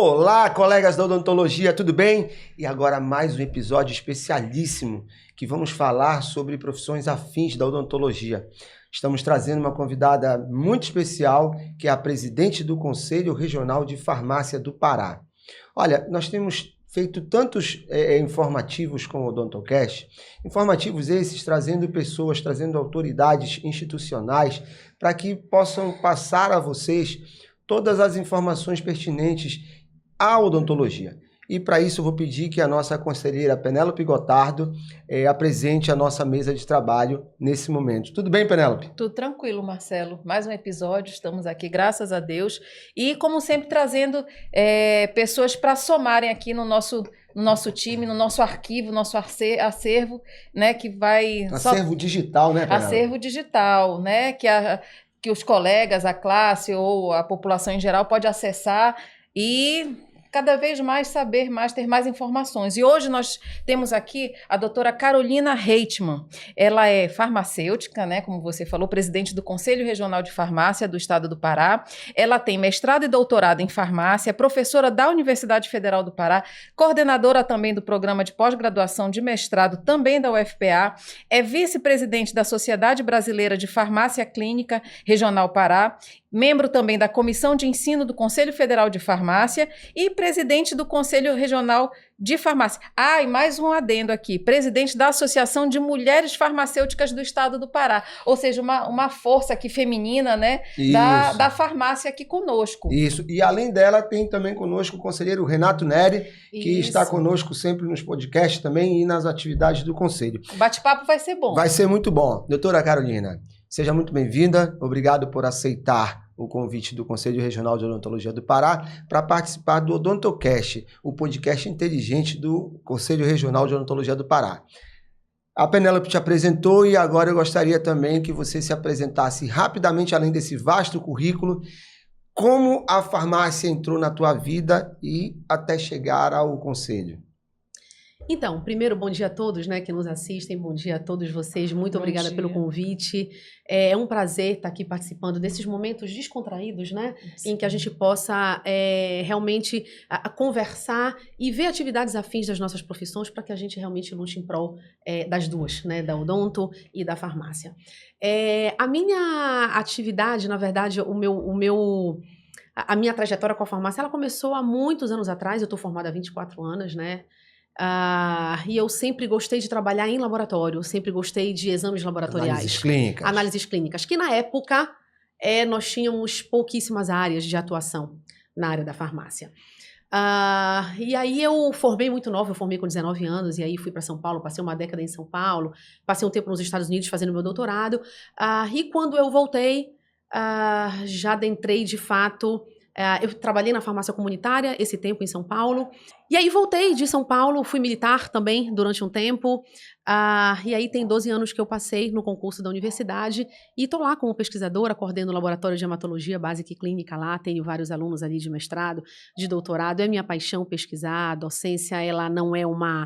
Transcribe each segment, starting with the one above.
Olá, colegas da odontologia, tudo bem? E agora mais um episódio especialíssimo que vamos falar sobre profissões afins da odontologia. Estamos trazendo uma convidada muito especial, que é a presidente do Conselho Regional de Farmácia do Pará. Olha, nós temos feito tantos informativos com o Odontocast, informativos esses trazendo pessoas, trazendo autoridades institucionais para que possam passar a vocês todas as informações pertinentes à odontologia. E para isso eu vou pedir que a nossa conselheira Penélope Gotardo apresente a nossa mesa de trabalho nesse momento. Tudo bem, Penélope? Tudo tranquilo, Marcelo. Mais um episódio, estamos aqui, graças a Deus. E, como sempre, trazendo pessoas para somarem aqui no nosso time, no nosso arquivo, nosso acervo, né, que vai... Acervo digital, né, Penélope? Acervo digital, né, que os colegas, a classe ou a população em geral pode acessar e cada vez mais saber mais, ter mais informações. E hoje nós temos aqui a doutora Carolina Reitman. Ela é farmacêutica, né, como você falou, presidente do Conselho Regional de Farmácia do Estado do Pará. Ela tem mestrado e doutorado em farmácia, professora da Universidade Federal do Pará, coordenadora também do programa de pós-graduação de mestrado também da UFPA, é vice-presidente da Sociedade Brasileira de Farmácia Clínica Regional Pará, membro também da Comissão de Ensino do Conselho Federal de Farmácia e presidente do Conselho Regional de Farmácia. Ah, e mais um adendo aqui, presidente da Associação de Mulheres Farmacêuticas do Estado do Pará, ou seja, uma força aqui feminina, né, da farmácia aqui conosco. Isso, e além dela tem também conosco o conselheiro Renato Neri, que está conosco sempre nos podcasts também e nas atividades do Conselho. O bate-papo vai ser bom. Vai ser muito bom. Doutora Carolina, seja muito bem-vinda, obrigado por aceitar o convite do Conselho Regional de Odontologia do Pará para participar do Odontocast, o podcast inteligente do Conselho Regional de Odontologia do Pará. A Penélope te apresentou e agora eu gostaria também que você se apresentasse rapidamente, além desse vasto currículo, como a farmácia entrou na tua vida e até chegar ao Conselho. Então, primeiro, bom dia a todos, né, que nos assistem, bom dia a todos vocês, muito obrigada pelo convite. É um prazer estar aqui participando desses momentos descontraídos, né, em que a gente possa realmente conversar e ver atividades afins das nossas profissões para que a gente realmente lute em prol das duas, né, da odonto e da farmácia. A minha atividade, na verdade, a minha trajetória com a farmácia, ela começou há muitos anos atrás, eu estou formada há 24 anos, né, e eu sempre gostei de trabalhar em laboratório, sempre gostei de exames laboratoriais. Análises clínicas, que na época nós tínhamos pouquíssimas áreas de atuação na área da farmácia. E aí eu formei muito nova, eu formei com 19 anos, e aí fui para São Paulo, passei uma década em São Paulo, passei um tempo nos Estados Unidos fazendo meu doutorado, e quando eu voltei, já adentrei de fato... eu trabalhei na farmácia comunitária esse tempo em São Paulo. E aí voltei de São Paulo, fui militar também durante um tempo. E aí tem 12 anos que eu passei no concurso da universidade. E estou lá como pesquisadora, coordeno o laboratório de hematologia básica e clínica lá. Tenho vários alunos ali de mestrado, de doutorado. É minha paixão pesquisar. A docência, ela não é uma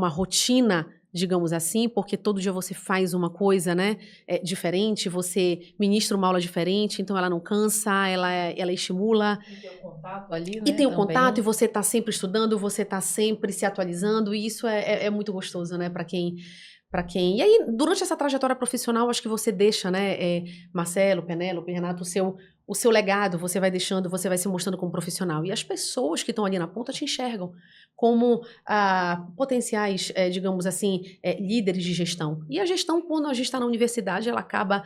rotina, digamos assim, porque todo dia você faz uma coisa, né, diferente, você ministra uma aula diferente, então ela não cansa, ela estimula. E tem o contato ali, né? E tem o contato, e você está sempre estudando, você está sempre se atualizando, e isso é muito gostoso, né, para quem... E aí, durante essa trajetória profissional, acho que você deixa, né, Marcelo, Penélope, Renato, o seu legado, você vai deixando, você vai se mostrando como profissional. E as pessoas que estão ali na ponta te enxergam como potenciais, digamos assim, líderes de gestão. E a gestão, quando a gente está na universidade, ela acaba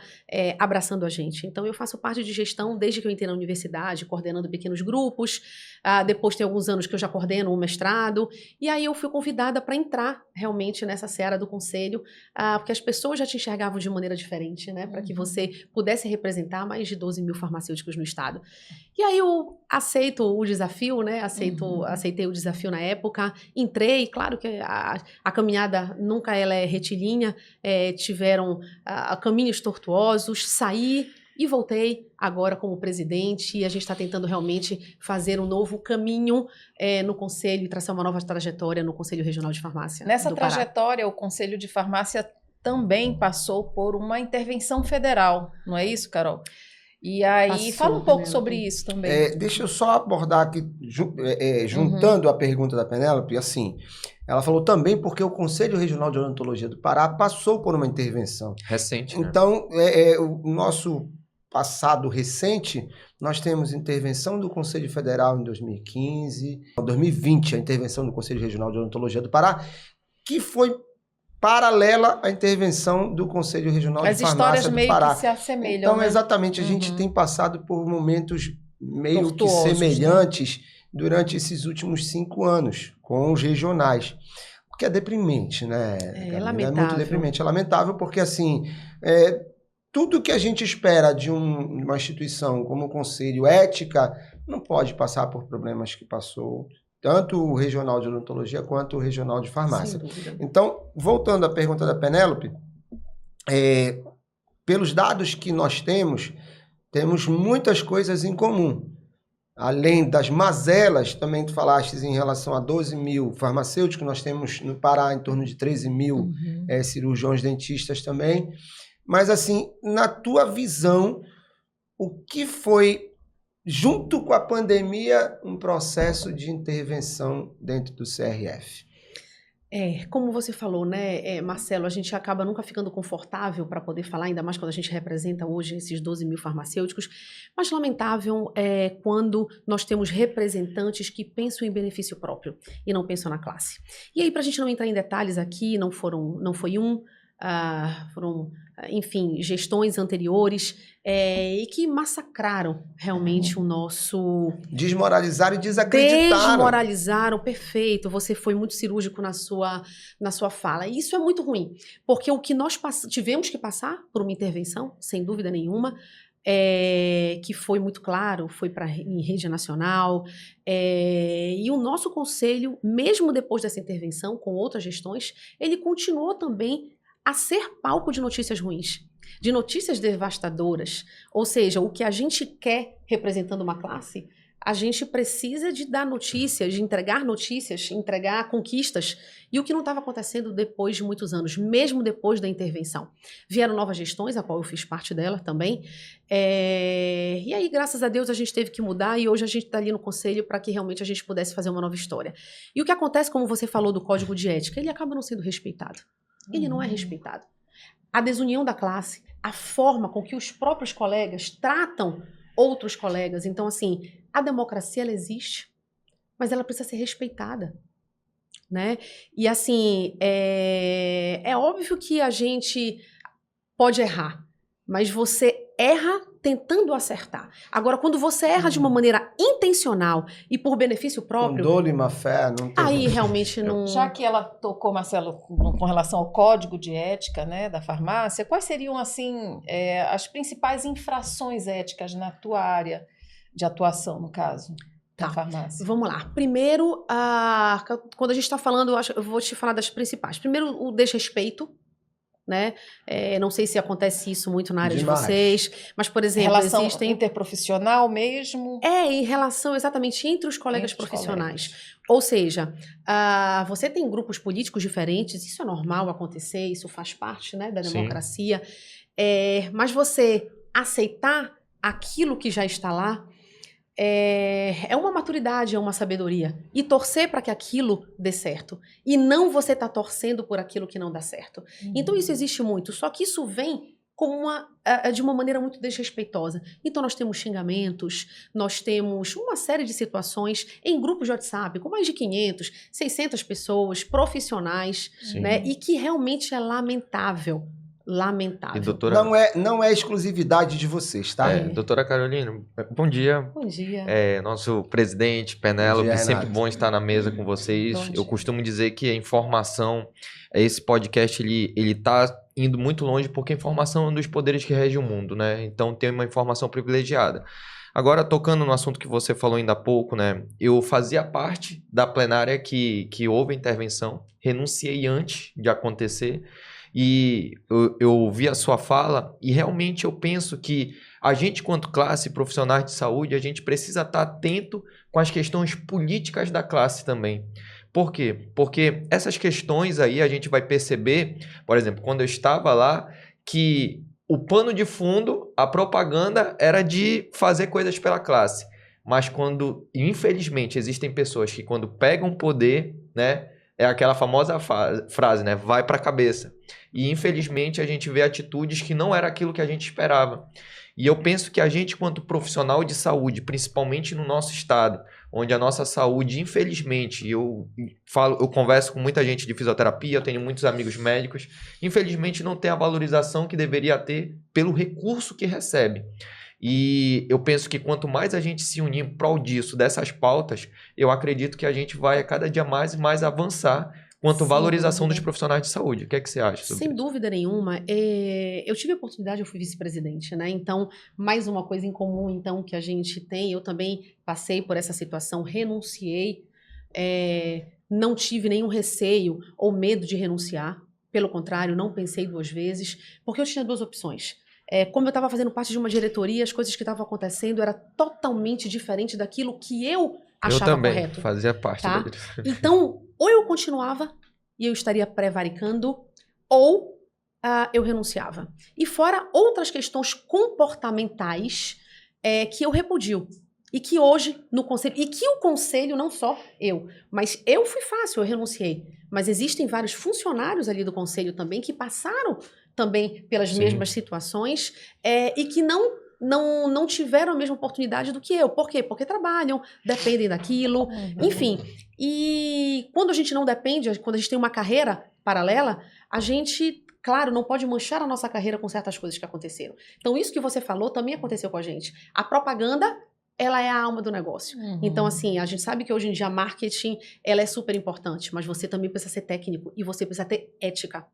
abraçando a gente. Então, eu faço parte de gestão desde que eu entrei na universidade, coordenando pequenos grupos. Depois tem alguns anos que eu já coordeno um mestrado. E aí eu fui convidada para entrar realmente nessa seara do conselho, porque as pessoas já te enxergavam de maneira diferente, né? Para que você pudesse representar mais de 12 mil farmacêuticos no estado. E aí eu aceito o desafio, né? Aceitei o desafio na época, entrei, claro que a caminhada nunca ela é retilínea, tiveram caminhos tortuosos, saí e voltei agora como presidente, e a gente está tentando realmente fazer um novo caminho no Conselho e traçar uma nova trajetória no Conselho Regional de Farmácia. Nessa trajetória, o Conselho de Farmácia também passou por uma intervenção federal, não é isso, Carol? E aí, Passou, fala um pouco Penélope. sobre isso também. Deixa eu só abordar aqui, juntando a pergunta da Penélope, assim, ela falou também porque o Conselho Regional de Odontologia do Pará passou por uma intervenção. Recente, né? Então, o nosso passado recente, nós temos intervenção do Conselho Federal em 2015, 2020, a intervenção do Conselho Regional de Odontologia do Pará, que foi paralela à intervenção do Conselho Regional As de Farmácia do Pará. histórias meio que se assemelham, Então, né? exatamente, a gente tem passado por momentos meio Tortuosos, que semelhantes durante esses últimos 5 anos, com os regionais. O que é deprimente, né? Carolina? É lamentável. muito deprimente, é lamentável, porque assim, tudo que a gente espera de uma instituição como o Conselho Ética não pode passar por problemas que passou tanto o Regional de Odontologia quanto o Regional de Farmácia. Sem dúvida. Então, voltando à pergunta da Penélope, pelos dados que nós temos muitas coisas em comum. Além das mazelas, também tu falaste em relação a 12 mil farmacêuticos, nós temos no Pará em torno de 13 mil cirurgiões dentistas também. Mas, assim, na tua visão, o que foi, junto com a pandemia, um processo de intervenção dentro do CRF? Como você falou, né, Marcelo, a gente acaba nunca ficando confortável para poder falar, ainda mais quando a gente representa hoje esses 12 mil farmacêuticos, mas lamentável é quando nós temos representantes que pensam em benefício próprio e não pensam na classe. E aí, para a gente não entrar em detalhes aqui, não foi foram, enfim, gestões anteriores e que massacraram realmente o nosso... Desmoralizaram e desacreditaram. Desmoralizaram, perfeito. Você foi muito cirúrgico na sua fala. E isso é muito ruim, porque o que nós tivemos que passar por uma intervenção, sem dúvida nenhuma, que foi muito claro, foi em rede nacional, e o nosso conselho, mesmo depois dessa intervenção, com outras gestões, ele continuou também a ser palco de notícias ruins, de notícias devastadoras. Ou seja, o que a gente quer representando uma classe, a gente precisa de dar notícias, de entregar notícias, entregar conquistas, e o que não estava acontecendo depois de muitos anos, mesmo depois da intervenção. Vieram novas gestões, a qual eu fiz parte dela também, e aí, graças a Deus, a gente teve que mudar, e hoje a gente está ali no conselho para que realmente a gente pudesse fazer uma nova história. E o que acontece, como você falou do Código de Ética, ele acaba não sendo respeitado. Ele não é respeitado. A desunião da classe, a forma com que os próprios colegas tratam outros colegas. Então, assim, a democracia, ela existe, mas ela precisa ser respeitada, né? E, assim, é óbvio que a gente pode errar, mas você erra tentando acertar. Agora, quando você erra de uma maneira intencional e por benefício próprio... Com dolo e má fé, não tem... Aí, realmente, não... Já que ela tocou, Marcelo, com relação ao Código de Ética, né, da farmácia, quais seriam, assim, as principais infrações éticas na tua área de atuação, no caso, da farmácia? Vamos lá. Primeiro, quando a gente está falando, eu vou te falar das principais. Primeiro, o desrespeito, né? Não sei se acontece isso muito na área de vocês, mas, por exemplo, relação existem... interprofissional mesmo? Em relação exatamente entre os colegas profissionais. Ou seja, você tem grupos políticos diferentes, isso é normal acontecer, isso faz parte, né, da democracia, mas você aceitar aquilo que já está lá é uma maturidade, é uma sabedoria. E torcer para que aquilo dê certo. E não você tá torcendo por aquilo que não dá certo. Então isso existe muito, só que isso vem de uma maneira muito desrespeitosa. Então nós temos xingamentos, nós temos uma série de situações em grupos de WhatsApp, com mais de 500, 600 pessoas, profissionais, né? E que realmente é lamentável. Lamentável. E, doutora... Não é exclusividade de vocês, tá? Doutora Carolina, bom dia. Bom dia. Nosso presidente, Penélope, sempre bom estar na mesa com vocês. Eu costumo dizer que a informação, esse podcast, ele tá indo muito longe porque a informação é um dos poderes que rege o mundo, né? Então tem uma informação privilegiada. Agora, tocando no assunto que você falou ainda há pouco, né? Eu fazia parte da plenária que houve a intervenção, renunciei antes de acontecer. E eu ouvi a sua fala e realmente eu penso que a gente, quanto classe, profissionais de saúde, a gente precisa estar atento com as questões políticas da classe também. Por quê? Porque essas questões aí a gente vai perceber, por exemplo, quando eu estava lá, que o pano de fundo, a propaganda era de fazer coisas pela classe. Mas quando, infelizmente, existem pessoas que quando pegam poder, né, é aquela famosa frase, né, vai para a cabeça. E infelizmente a gente vê atitudes que não era aquilo que a gente esperava. E eu penso que a gente, quanto profissional de saúde, principalmente no nosso estado, onde a nossa saúde, infelizmente, eu converso com muita gente de fisioterapia, eu tenho muitos amigos médicos, infelizmente não tem a valorização que deveria ter pelo recurso que recebe. E eu penso que quanto mais a gente se unir em prol disso, dessas pautas, eu acredito que a gente vai a cada dia mais e mais avançar quanto à valorização dos profissionais de saúde. O que é que você acha sobre Sem isso? dúvida nenhuma. Eu tive a oportunidade, eu fui vice-presidente, né? Então, mais uma coisa em comum, então, que a gente tem, eu também passei por essa situação, renunciei, não tive nenhum receio ou medo de renunciar. Pelo contrário, não pensei 2 vezes, porque eu tinha 2 opções. Como eu estava fazendo parte de uma diretoria, as coisas que estavam acontecendo era totalmente diferente daquilo que eu achava também correto. fazia parte Tá? da diretoria. Então, ou eu continuava e eu estaria prevaricando, ou eu renunciava. E fora outras questões comportamentais que eu repudio. E que hoje, no conselho, e que o conselho, não só eu, mas eu fui fácil, eu renunciei. Mas existem vários funcionários ali do conselho também que passaram também pelas mesmas situações e que não tiveram a mesma oportunidade do que eu. Por quê? Porque trabalham, dependem daquilo, enfim. E quando a gente não depende, quando a gente tem uma carreira paralela, a gente, claro, não pode manchar a nossa carreira com certas coisas que aconteceram. Então, isso que você falou também aconteceu com a gente. A propaganda, ela é a alma do negócio. Então, assim, a gente sabe que hoje em dia a marketing, ela é super importante, mas você também precisa ser técnico e você precisa ter ética.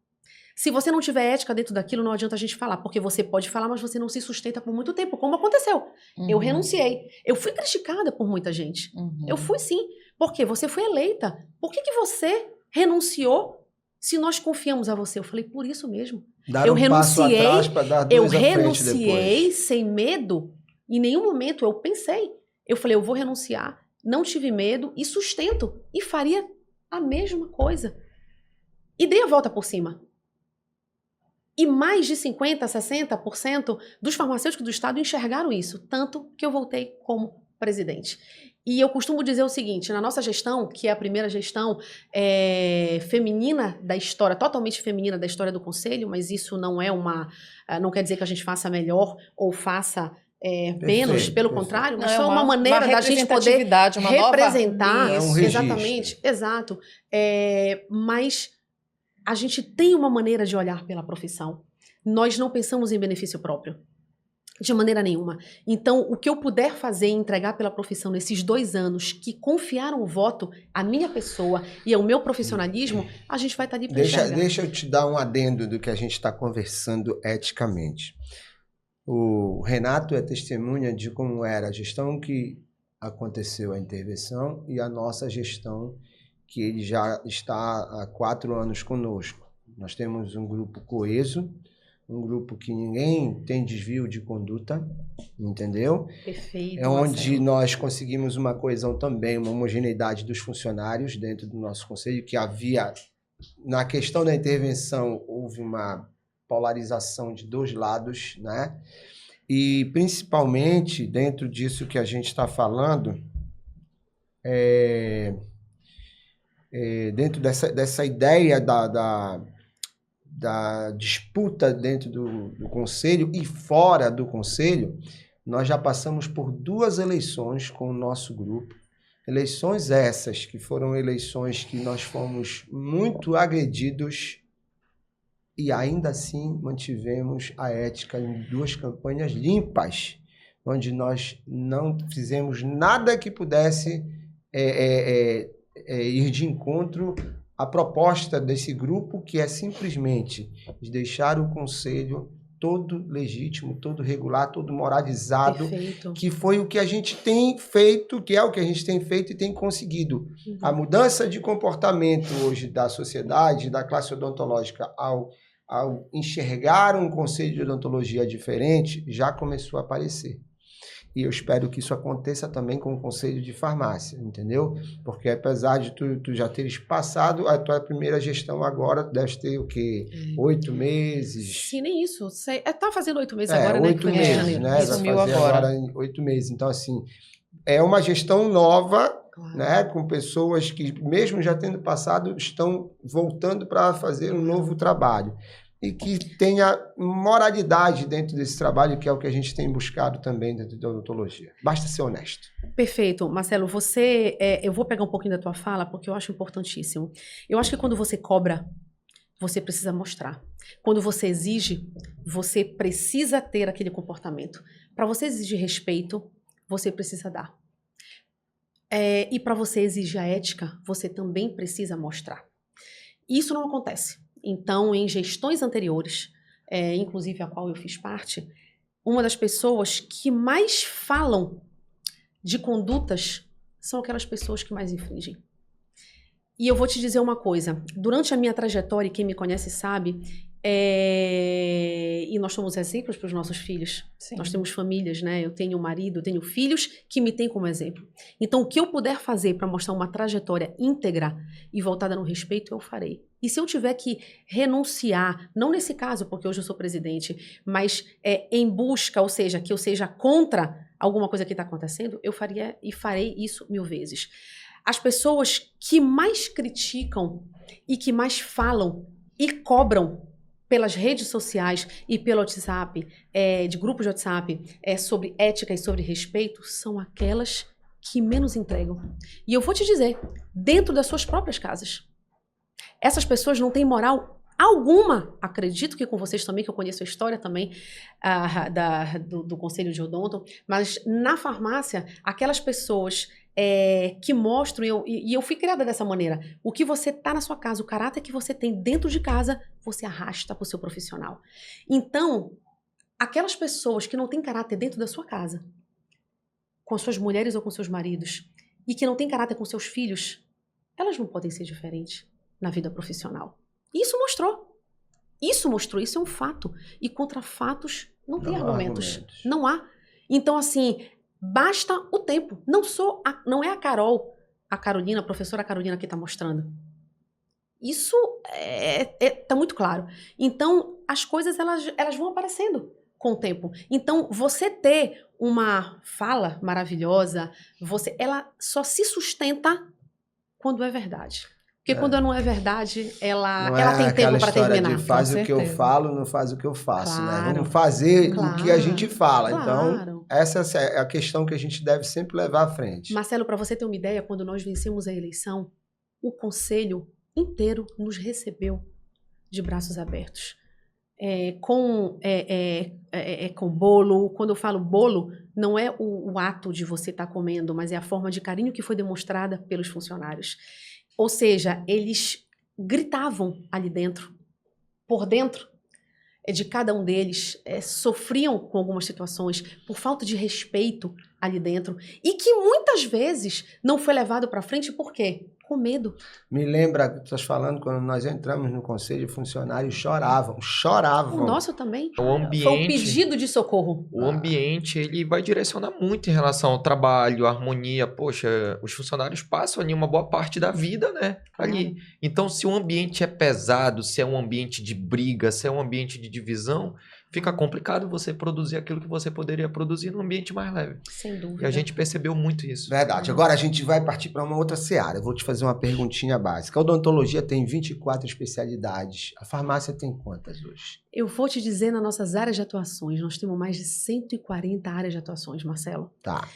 Se você não tiver ética dentro daquilo, não adianta a gente falar, porque você pode falar, mas você não se sustenta por muito tempo, como aconteceu. Eu renunciei. Eu fui criticada por muita gente. Eu fui sim. Por quê? Você foi eleita. Por que você renunciou se nós confiamos a você? Eu falei, por isso mesmo. Dar um passo atrás para dar 2 à frente depois. Eu renunciei sem medo. Em nenhum momento eu pensei. Eu falei, eu vou renunciar. Não tive medo e sustento. E faria a mesma coisa. E dei a volta por cima. E mais de 50%, 60% dos farmacêuticos do estado enxergaram isso, tanto que eu voltei como presidente. E eu costumo dizer o seguinte, na nossa gestão, que é a primeira gestão feminina da história, totalmente feminina da história do conselho, mas isso não não quer dizer que a gente faça melhor ou faça menos, pelo contrário, mas só uma maneira da gente poder representar. É um registro. Exatamente, exato. Mas a gente tem uma maneira de olhar pela profissão. Nós não pensamos em benefício próprio. De maneira nenhuma. Então, o que eu puder fazer e entregar pela profissão nesses 2 anos que confiaram o voto à minha pessoa e ao meu profissionalismo, a gente vai estar ali para enxergar. Deixa eu te dar um adendo do que a gente está conversando eticamente. O Renato é testemunha de como era a gestão que aconteceu a intervenção e a nossa gestão que ele já está há 4 anos conosco. Nós temos um grupo coeso, um grupo que ninguém tem desvio de conduta, entendeu? Perfeito. É onde nós conseguimos uma coesão também, uma homogeneidade dos funcionários dentro do nosso conselho, que havia, na questão da intervenção, houve uma polarização de 2 lados, né? E, principalmente, dentro disso que a gente está falando, dentro dessa ideia da disputa dentro do conselho e fora do conselho, nós já passamos por 2 eleições com o nosso grupo. Eleições essas que foram eleições que nós fomos muito agredidos e ainda assim mantivemos a ética em 2 campanhas limpas, onde nós não fizemos nada que pudesse ir de encontro à proposta desse grupo, que é simplesmente de deixar o conselho todo legítimo, todo regular, todo moralizado. Perfeito. Que foi o que a gente tem feito, que é o que a gente tem feito e tem conseguido. A mudança de comportamento hoje da sociedade, da classe odontológica, ao enxergar um conselho de odontologia diferente, já começou a aparecer. E eu espero que isso aconteça também com o Conselho de Farmácia, entendeu? Porque apesar de tu já teres passado, a tua primeira gestão agora deve ter o quê? 8 meses? Sim, nem isso. Tá fazendo 8 meses agora, né? 8 meses, né? Vai fazer agora em 8 meses. Então, assim, é uma gestão nova, claro, né? Com pessoas que, mesmo já tendo passado, estão voltando para fazer um novo trabalho. E que tenha moralidade dentro desse trabalho, que é o que a gente tem buscado também dentro da odontologia. Basta ser honesto. Perfeito. Marcelo, eu vou pegar um pouquinho da tua fala, porque eu acho importantíssimo. Eu acho que quando você cobra, você precisa mostrar. Quando você exige, você precisa ter aquele comportamento. Para você exigir respeito, você precisa dar. E para você exigir a ética, você também precisa mostrar. Isso não acontece. Então, em gestões anteriores, inclusive a qual eu fiz parte, uma das pessoas que mais falam de condutas são aquelas pessoas que mais infringem. E eu vou te dizer uma coisa, durante a minha trajetória, e quem me conhece sabe, e nós somos exemplos para os nossos filhos. Sim. Nós temos famílias, né? Eu tenho um marido, eu tenho filhos que me têm como exemplo. Então, o que eu puder fazer para mostrar uma trajetória íntegra e voltada no respeito, eu farei. E se eu tiver que renunciar, não nesse caso, porque hoje eu sou presidente, mas em busca, ou seja, que eu seja contra alguma coisa que está acontecendo, eu faria e farei isso 1000 vezes. As pessoas que mais criticam e que mais falam e cobram pelas redes sociais e pelo WhatsApp, de grupos de WhatsApp, sobre ética e sobre respeito, são aquelas que menos entregam. E eu vou te dizer, dentro das suas próprias casas. Essas pessoas não têm moral alguma. Acredito que com vocês também, que eu conheço a história também do Conselho de Odonto, mas na farmácia, aquelas pessoas que mostram, e eu fui criada dessa maneira, o que você tá na sua casa, o caráter que você tem dentro de casa, você arrasta para o seu profissional. Então, aquelas pessoas que não têm caráter dentro da sua casa, com suas mulheres ou com seus maridos, e que não têm caráter com seus filhos, elas não podem ser diferentes na vida profissional. Isso mostrou, isso é um fato. E contra fatos não tem argumentos. Não há. Então, assim, basta o tempo. Não é a Carolina, a professora Carolina que está mostrando. Isso tá muito claro. Então, as coisas elas vão aparecendo com o tempo. Então, você ter uma fala maravilhosa, ela só se sustenta quando é verdade. Porque quando não é verdade, ela tem tempo para terminar. De faz o que eu falo, não faz o que eu faço, né? Vamos fazer o que a gente fala. Então, essa é a questão que a gente deve sempre levar à frente. Marcelo, para você ter uma ideia, quando nós vencemos a eleição, o conselho inteiro nos recebeu de braços abertos. Com bolo. Quando eu falo bolo, não é o ato de você estar comendo, mas é a forma de carinho que foi demonstrada pelos funcionários. Ou seja, eles gritavam ali dentro, por dentro de cada um deles, sofriam com algumas situações por falta de respeito ali dentro e que muitas vezes não foi levado para frente, por quê? Com medo. Me lembra, tu estás falando, quando nós entramos no conselho, funcionários choravam. O nosso também. O ambiente, foi um pedido de socorro. O ambiente, ele vai direcionar muito em relação ao trabalho, à harmonia. Poxa, os funcionários passam ali uma boa parte da vida, né? Ali. Então, se o ambiente é pesado, se é um ambiente de briga, se é um ambiente de divisão, fica complicado você produzir aquilo que você poderia produzir num ambiente mais leve. Sem dúvida. E a gente percebeu muito isso. Verdade. Agora a gente vai partir para uma outra seara. Eu vou te fazer uma perguntinha básica. A odontologia tem 24 especialidades. A farmácia tem quantas hoje? Eu vou te dizer nas nossas áreas de atuações. Nós temos mais de 140 áreas de atuações, Marcelo. Tá.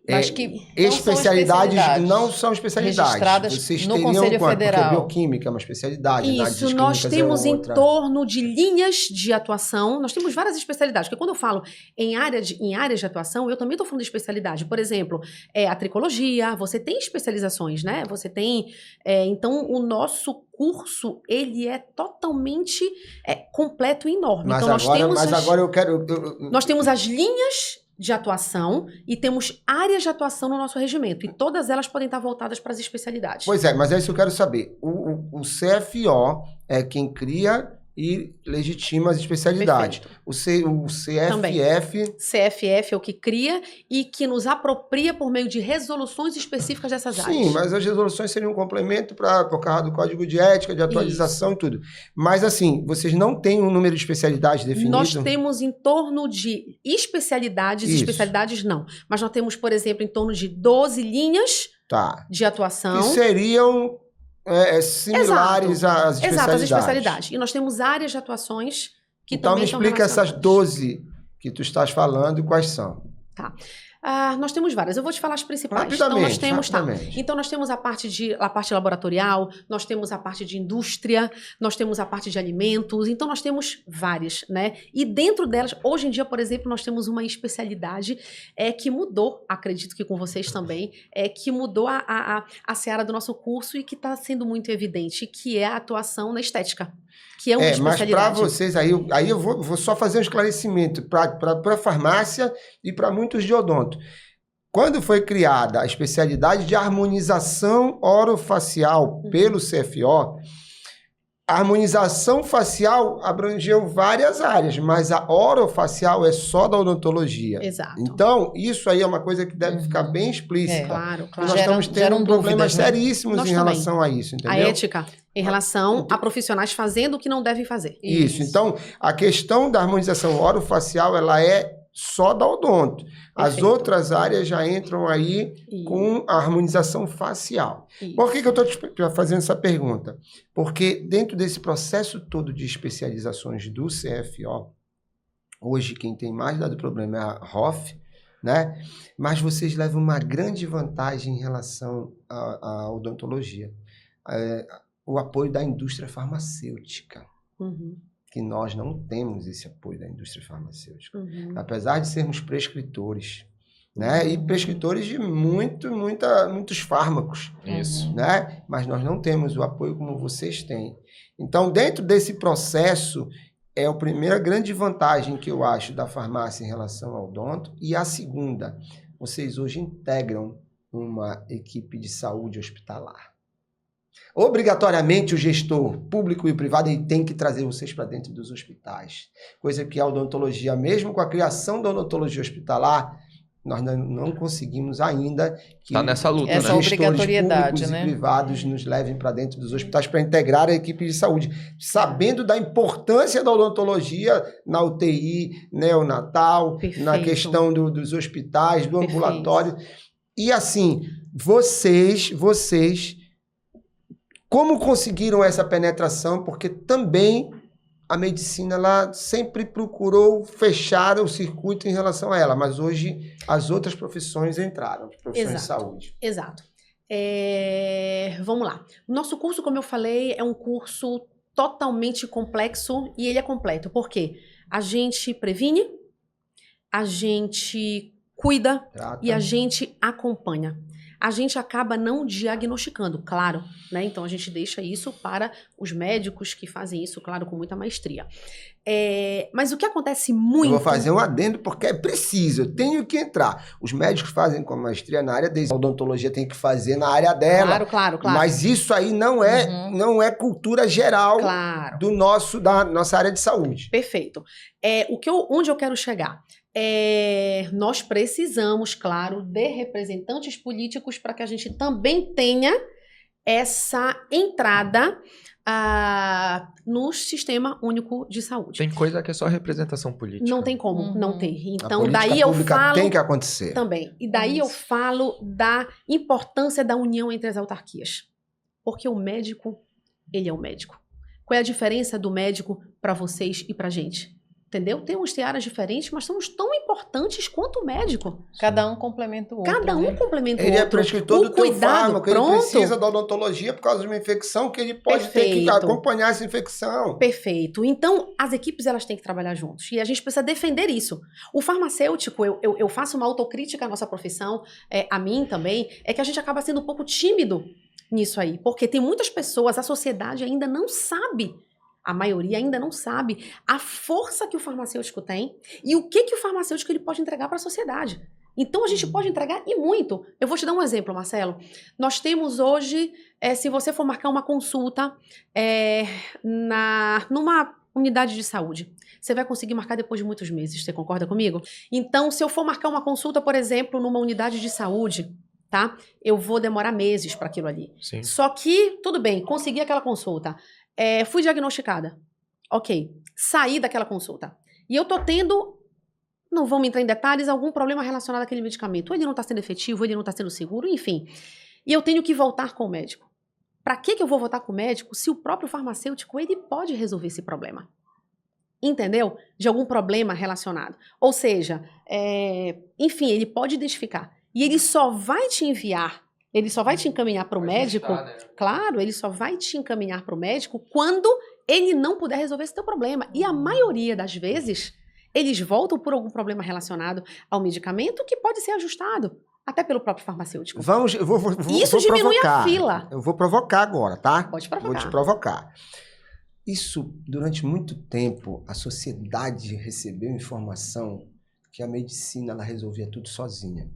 Mas que especialidades não são especialidades. Registradas Vocês no Conselho Federal. Porque bioquímica é uma especialidade. Isso, nós temos em torno de linhas de atuação. Nós temos várias especialidades. Porque quando eu falo em áreas de atuação, eu também estou falando de especialidade. Por exemplo, a tricologia, você tem especializações, né? Você tem... então, o nosso curso, ele é totalmente completo e enorme. Mas então, agora eu quero... Nós temos as linhas de atuação e temos áreas de atuação no nosso regimento. E todas elas podem estar voltadas para as especialidades. Pois é, mas é isso que eu quero saber. O CFO é quem cria e legitima as especialidades. O CFF... CFF é o que cria e que nos apropria por meio de resoluções específicas dessas áreas. Sim, mas as resoluções seriam um complemento por causa do código de ética, de atualização e tudo. Mas assim, vocês não têm um número de especialidades definido? Nós temos em torno de especialidades não. Mas nós temos, por exemplo, em torno de 12 linhas de atuação. Que seriam... similares às especialidades. Exato, às especialidades. E nós temos áreas de atuações que também são relacionadas. Então, me explica essas 12 que tu estás falando e quais são. Tá. Nós temos várias. Eu vou te falar as principais. Rapidamente. Então, nós temos a parte laboratorial, nós temos a parte de indústria, nós temos a parte de alimentos. Então, nós temos várias, né? E dentro delas, hoje em dia, por exemplo, nós temos uma especialidade que mudou, acredito que com vocês também, que mudou a seara do nosso curso e que está sendo muito evidente, que é a atuação na estética. Que é uma especialidade. Mas para vocês, aí eu vou só fazer um esclarecimento para a farmácia e para muitos de odonto. Quando foi criada a especialidade de harmonização orofacial pelo CFO, a harmonização facial abrangeu várias áreas, mas a orofacial é só da odontologia. Exato. Então, isso aí é uma coisa que deve ficar bem explícita. Claro. Nós estamos tendo problemas seríssimos em relação a isso, entendeu? A ética em relação a profissionais fazendo o que não devem fazer. Isso. Então, a questão da harmonização orofacial, ela é só da odonto. As outras áreas já entram aí com a harmonização facial. Isso. Por que eu estou te fazendo essa pergunta? Porque dentro desse processo todo de especializações do CFO, hoje quem tem mais dado problema é a ROF, né? Mas vocês levam uma grande vantagem em relação à odontologia. O apoio da indústria farmacêutica. Que nós não temos esse apoio da indústria farmacêutica. Apesar de sermos prescritores, né? E prescritores de muitos fármacos. Isso. Né? Mas nós não temos o apoio como vocês têm. Então, dentro desse processo, é a primeira grande vantagem que eu acho da farmácia em relação ao odonto. E a segunda, vocês hoje integram uma equipe de saúde hospitalar. Obrigatoriamente o gestor público e privado ele tem que trazer vocês para dentro dos hospitais. Coisa que a odontologia, mesmo com a criação da odontologia hospitalar, nós não conseguimos ainda que tá nessa luta, essa obrigatoriedade, públicos né? e privados nos levem para dentro dos hospitais para integrar a equipe de saúde, sabendo da importância da odontologia na UTI, neonatal, na questão dos hospitais, do ambulatório. E assim, vocês como conseguiram essa penetração? Porque também a medicina ela sempre procurou fechar o circuito em relação a ela, mas hoje as outras profissões entraram, profissões de saúde. Exato. Vamos lá. O nosso curso, como eu falei, é um curso totalmente complexo e ele é completo. Por quê? A gente previne, a gente cuida e a gente acompanha. A gente acaba não diagnosticando, claro, né? Então, a gente deixa isso para os médicos que fazem isso, claro, com muita maestria. Mas o que acontece muito... Eu vou fazer um adendo porque é preciso, eu tenho que entrar. Os médicos fazem com maestria na área deles, a odontologia tem que fazer na área dela. Claro. Mas isso aí não é cultura geral da nossa área de saúde. Perfeito. Onde eu quero chegar? Nós precisamos, claro, de representantes políticos para que a gente também tenha essa entrada no Sistema Único de Saúde. Tem coisa que é só representação política. Não tem como não ter. Então, a daí eu falo... tem que acontecer. Também. E daí eu falo da importância da união entre as autarquias. Porque o médico, ele é o médico. Qual é a diferença do médico para vocês e para gente? Entendeu? Temos áreas diferentes, mas somos tão importantes quanto o médico. Cada um complementa o outro. Cada um complementa o outro. Ele é prescritor do teu fármaco, ele precisa da odontologia por causa de uma infecção que ele pode ter que acompanhar essa infecção. Perfeito. Então, as equipes elas têm que trabalhar juntos. E a gente precisa defender isso. O farmacêutico, eu faço uma autocrítica à nossa profissão, a mim também, é que a gente acaba sendo um pouco tímido nisso aí. Porque tem muitas pessoas, a sociedade ainda não sabe. A maioria ainda não sabe a força que o farmacêutico tem e o que o farmacêutico ele pode entregar para a sociedade. Então, a gente pode entregar e muito. Eu vou te dar um exemplo, Marcelo. Nós temos hoje, se você for marcar uma consulta numa unidade de saúde. Você vai conseguir marcar depois de muitos meses, você concorda comigo? Então, se eu for marcar uma consulta, por exemplo, numa unidade de saúde, tá? Eu vou demorar meses para aquilo ali. Sim. Só que, tudo bem, consegui aquela consulta. Fui diagnosticada. Ok, saí daquela consulta. E eu tô tendo, não vamos entrar em detalhes, algum problema relacionado àquele medicamento. Ou ele não está sendo efetivo, ou ele não está sendo seguro, enfim. E eu tenho que voltar com o médico. Para que eu vou voltar com o médico se o próprio farmacêutico ele pode resolver esse problema? Entendeu? De algum problema relacionado. Ou seja, enfim, ele pode identificar. E ele só vai te enviar, ele só vai te encaminhar para o médico. Né? Claro, ele só vai te encaminhar para o médico quando ele não puder resolver esse teu problema. E a maioria das vezes, eles voltam por algum problema relacionado ao medicamento que pode ser ajustado. Até pelo próprio farmacêutico. Isso diminui provocar. a fila. Eu vou provocar agora, tá? Pode provocar. Vou te provocar. Isso, durante muito tempo, a sociedade recebeu informação que a medicina ela resolvia tudo sozinha.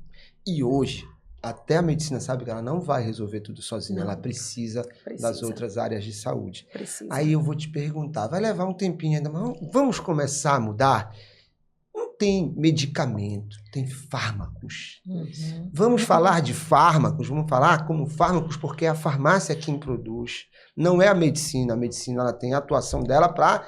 E hoje, até a medicina sabe que ela não vai resolver tudo sozinha. Não. Ela precisa das outras áreas de saúde. Precisa. Aí eu vou te perguntar, vai levar um tempinho ainda, mas vamos começar a mudar? Tem medicamento, tem fármacos. Uhum. Vamos falar de fármacos, vamos falar como fármacos, porque é a farmácia quem produz. Não é a medicina. A medicina ela tem a atuação dela para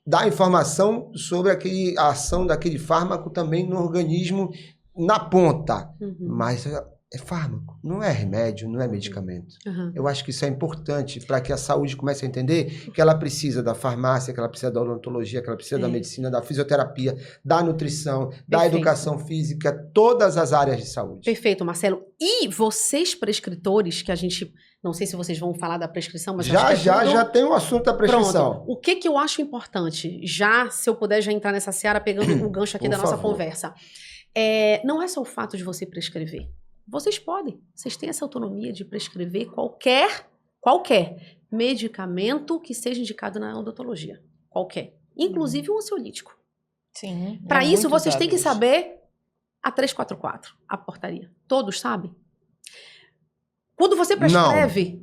dar informação sobre a ação daquele fármaco também no organismo na ponta. Uhum. Mas é fármaco, não é remédio, não é medicamento. Uhum. Eu acho que isso é importante para que a saúde comece a entender que ela precisa da farmácia, que ela precisa da odontologia, que ela precisa da medicina, da fisioterapia, da nutrição, da educação física, todas as áreas de saúde. Perfeito, Marcelo. E vocês prescritores, que a gente, não sei se vocês vão falar da prescrição, mas já tem um assunto da prescrição. Pronto. O que eu acho importante, se eu puder já entrar nessa seara, pegando o gancho aqui da nossa conversa, não é só o fato de você prescrever. Vocês têm essa autonomia de prescrever qualquer medicamento que seja indicado na odontologia. Qualquer. Inclusive um ansiolítico. Sim. Para isso, vocês têm que saber a 344, a portaria. Todos sabem? Quando você prescreve...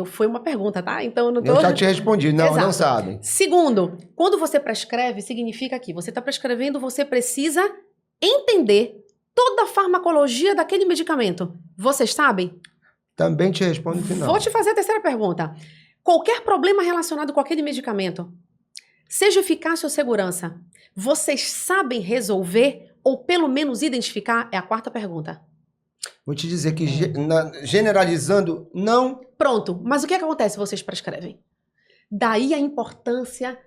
Foi uma pergunta, tá? Então eu não tô... Eu já te respondi, Exato. Não sabem. Segundo, quando você prescreve, significa que você está prescrevendo, você precisa entender toda a farmacologia daquele medicamento. Vocês sabem? Também te respondo que não. Vou te fazer a terceira pergunta. Qualquer problema relacionado com aquele medicamento, seja eficácia ou segurança, vocês sabem resolver ou pelo menos identificar? É a quarta pergunta. Vou te dizer que, generalizando, não... Pronto. Mas o que acontece se vocês prescrevem? Daí a importância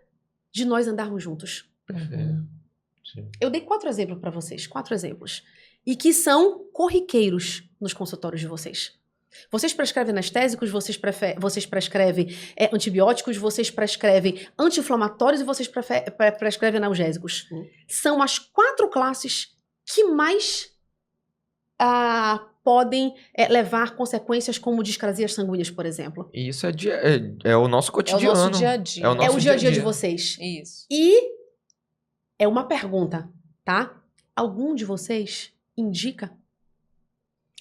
de nós andarmos juntos. Sim. Eu dei 4 exemplos para vocês. 4 exemplos. E que são corriqueiros nos consultórios de vocês. Vocês prescrevem anestésicos, vocês prescrevem antibióticos, vocês prescrevem anti-inflamatórios e vocês prescrevem analgésicos. São as 4 classes que mais podem levar consequências como discrasias sanguíneas, por exemplo. E isso é o nosso cotidiano. É o nosso dia a dia. É o dia a dia de vocês. Isso. E é uma pergunta, tá? Algum de vocês indica?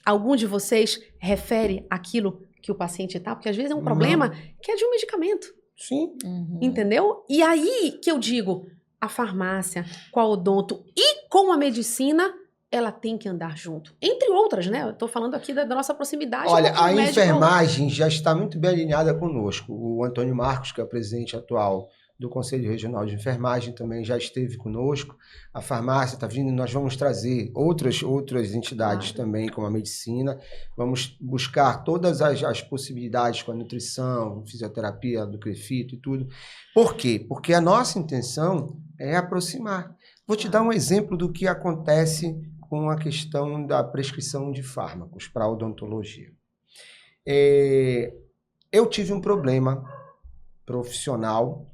Algum de vocês refere aquilo que o paciente tá? Porque às vezes é um problema que é de um medicamento. Sim. Uhum. Entendeu? E aí que eu digo, a farmácia, com a odonto e com a medicina, ela tem que andar junto. Entre outras, né? Eu tô falando aqui da nossa proximidade. Olha, a enfermagem já está muito bem alinhada conosco. O Antônio Marcos, que é o presidente atual do Conselho Regional de Enfermagem, também já esteve conosco. A farmácia está vindo, nós vamos trazer outras entidades também, como a medicina. Vamos buscar todas as possibilidades com a nutrição, fisioterapia, do CREFITO e tudo. Por quê? Porque a nossa intenção é aproximar. Vou te dar um exemplo do que acontece com a questão da prescrição de fármacos para a odontologia. Eu tive um problema profissional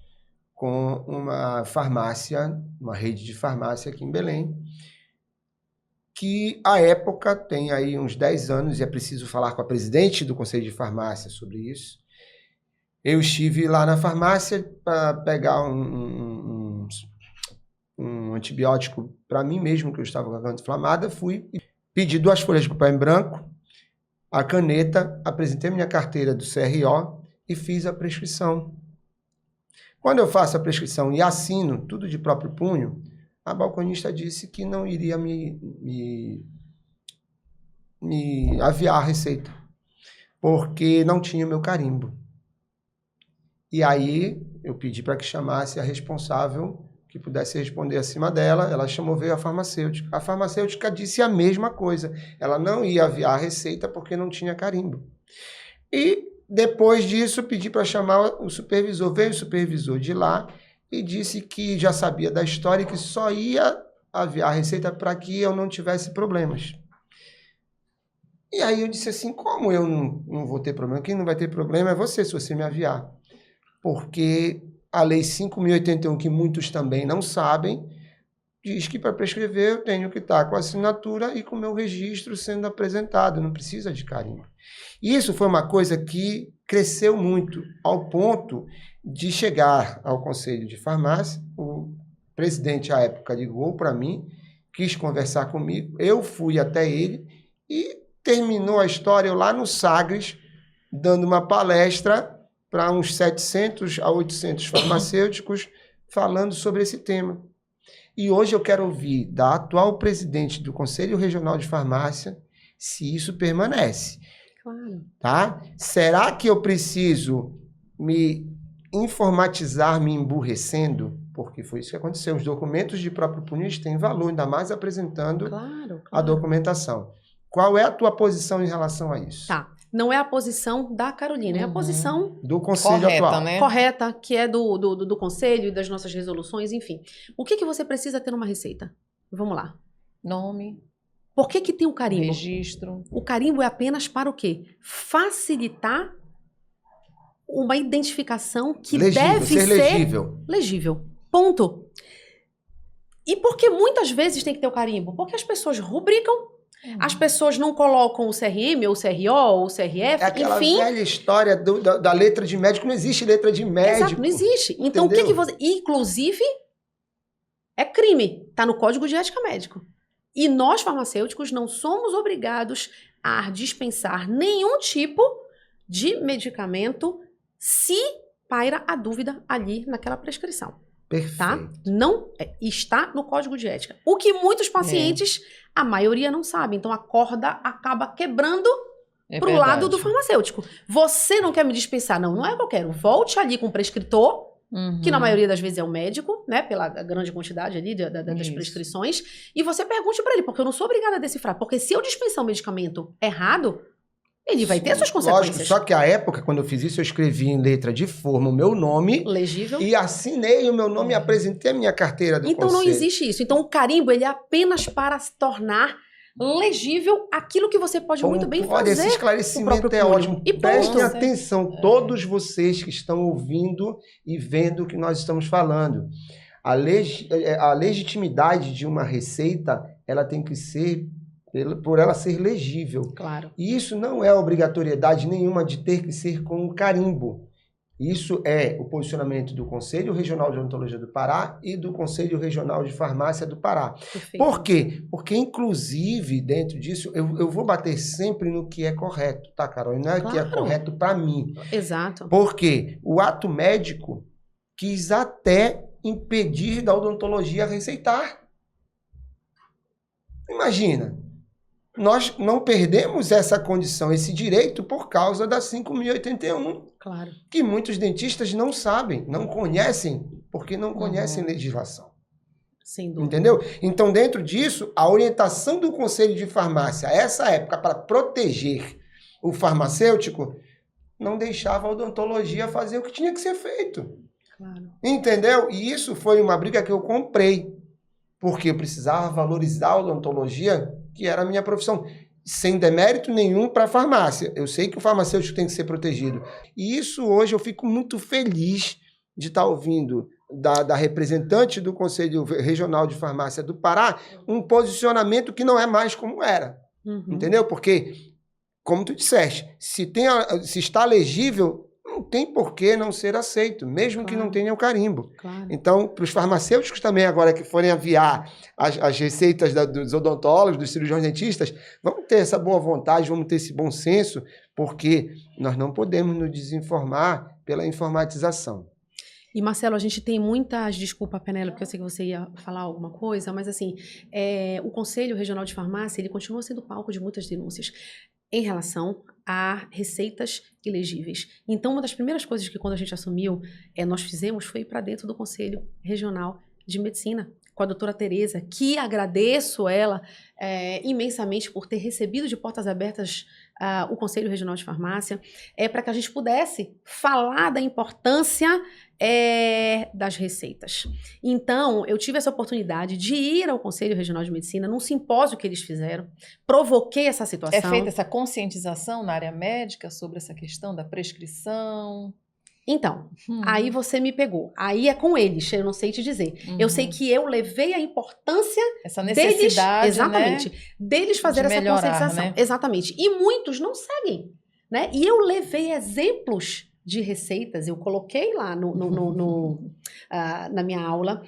com uma farmácia, uma rede de farmácia aqui em Belém, que à época tem aí uns 10 anos, e é preciso falar com a presidente do Conselho de Farmácia sobre isso. Eu estive lá na farmácia para pegar um antibiótico para mim mesmo, que eu estava com a garganta inflamada, fui pedir 2 folhas de papel em branco, a caneta, apresentei minha carteira do CRO e fiz a prescrição. Quando eu faço a prescrição e assino tudo de próprio punho, a balconista disse que não iria me aviar a receita, porque não tinha meu carimbo. E aí eu pedi para que chamasse a responsável que pudesse responder acima dela. Ela chamou, veio a farmacêutica. A farmacêutica disse a mesma coisa. Ela não ia aviar a receita porque não tinha carimbo. E depois disso pedi para chamar o supervisor. Veio o supervisor de lá e disse que já sabia da história e que só ia aviar a receita para que eu não tivesse problemas. E aí eu disse assim, como eu não vou ter problema? Quem não vai ter problema é você, se você me aviar. Porque a Lei 5.081, que muitos também não sabem, diz que para prescrever eu tenho que estar com a assinatura e com o meu registro sendo apresentado, não precisa de carimbo. Isso foi uma coisa que cresceu muito, ao ponto de chegar ao Conselho de Farmácia. O presidente, à época, ligou para mim, quis conversar comigo, eu fui até ele e terminou a história eu lá no Sagres, dando uma palestra para uns 700 a 800 farmacêuticos falando sobre esse tema. E hoje eu quero ouvir da atual presidente do Conselho Regional de Farmácia se isso permanece. Claro. Tá? Será que eu preciso me informatizar me emburrecendo? Porque foi isso que aconteceu. Os documentos de próprio punho têm valor, ainda mais apresentando a documentação. Qual é a tua posição em relação a isso? Tá. Não é a posição da Carolina, é a posição do Conselho correta, atual. Né? Correta, que é do Conselho e das nossas resoluções, enfim. O que você precisa ter numa receita? Vamos lá. Nome. Por que tem o carimbo? Registro. O carimbo é apenas para o quê? Facilitar uma identificação que deve ser legível. Ponto. E por que muitas vezes tem que ter o carimbo? Porque as pessoas rubricam. As pessoas não colocam o CRM, ou o CRO, ou o CRF, é aquela enfim. velha história da letra de médico. Não existe letra de médico. Exato, não existe. Então, entendeu? o que você... Inclusive, é crime. Está no Código de Ética Médico. E nós, farmacêuticos, não somos obrigados a dispensar nenhum tipo de medicamento se paira a dúvida ali naquela prescrição. Perfeito. Tá? Não está no Código de Ética. O que muitos pacientes, a maioria não sabe. Então a corda acaba quebrando pro lado do farmacêutico. Você não quer me dispensar? Não é que eu quero. Volte ali com o prescritor, que na maioria das vezes é o médico, né? Pela grande quantidade ali das prescrições. E você pergunte para ele, porque eu não sou obrigada a decifrar. Porque se eu dispensar um medicamento errado, ele vai ter suas consequências. Lógico, só que à época, quando eu fiz isso, eu escrevi em letra de forma o meu nome. Legível. E assinei o meu nome e apresentei a minha carteira do Então conselho. não existe isso. Então o carimbo, ele é apenas para se tornar legível aquilo que você pode muito bem fazer. Olha, esse esclarecimento é ótimo. E prestem atenção, todos vocês que estão ouvindo e vendo o que nós estamos falando. A legitimidade de uma receita, ela tem que ser por ela ser legível. Claro. E isso não é obrigatoriedade nenhuma de ter que ser com um carimbo. Isso é o posicionamento do Conselho Regional de Odontologia do Pará e do Conselho Regional de Farmácia do Pará. Perfeito. Por quê? Porque, inclusive, dentro disso, eu vou bater sempre no que é correto, tá, Carol? Não é o que é correto para mim. Exato. Porque o ato médico quis até impedir da odontologia receitar. Imagina. Nós não perdemos essa condição, esse direito, por causa da 5.081. Claro. Que muitos dentistas não sabem, não conhecem, porque não conhecem legislação. Sem dúvida. Entendeu? Então, dentro disso, a orientação do Conselho de Farmácia, essa época, para proteger o farmacêutico, não deixava a odontologia fazer o que tinha que ser feito. Claro. Entendeu? E isso foi uma briga que eu comprei, porque eu precisava valorizar a odontologia, que era a minha profissão, sem demérito nenhum para a farmácia. Eu sei que o farmacêutico tem que ser protegido. E isso hoje eu fico muito feliz de estar ouvindo da representante do Conselho Regional de Farmácia do Pará um posicionamento que não é mais como era. Entendeu? Porque, como tu disseste, se está legível, não tem por que não ser aceito, mesmo que não tenha o carimbo. Claro. Então, para os farmacêuticos também, agora que forem aviar as receitas dos odontólogos, dos cirurgiões dentistas, vamos ter essa boa vontade, vamos ter esse bom senso, porque nós não podemos nos desinformar pela informatização. E, Marcelo, a gente tem muitas... Desculpa, Penela, porque eu sei que você ia falar alguma coisa, mas, assim, o Conselho Regional de Farmácia, ele continua sendo palco de muitas denúncias em relação a receitas ilegíveis. Então, uma das primeiras coisas que, quando a gente assumiu, nós fizemos foi ir para dentro do Conselho Regional de Medicina, com a doutora Tereza, que agradeço ela imensamente por ter recebido de portas abertas o Conselho Regional de Farmácia, para que a gente pudesse falar da importância das receitas. Então, eu tive essa oportunidade de ir ao Conselho Regional de Medicina, num simpósio que eles fizeram, provoquei essa situação. É feita essa conscientização na área médica sobre essa questão da prescrição? Então, aí você me pegou. Aí é com eles, eu não sei te dizer. Eu sei que eu levei a importância essa necessidade, deles, exatamente, né? Deles fazer essa conscientização. Né? Exatamente. E muitos não seguem, né? E eu levei exemplos de receitas, eu coloquei lá na minha aula,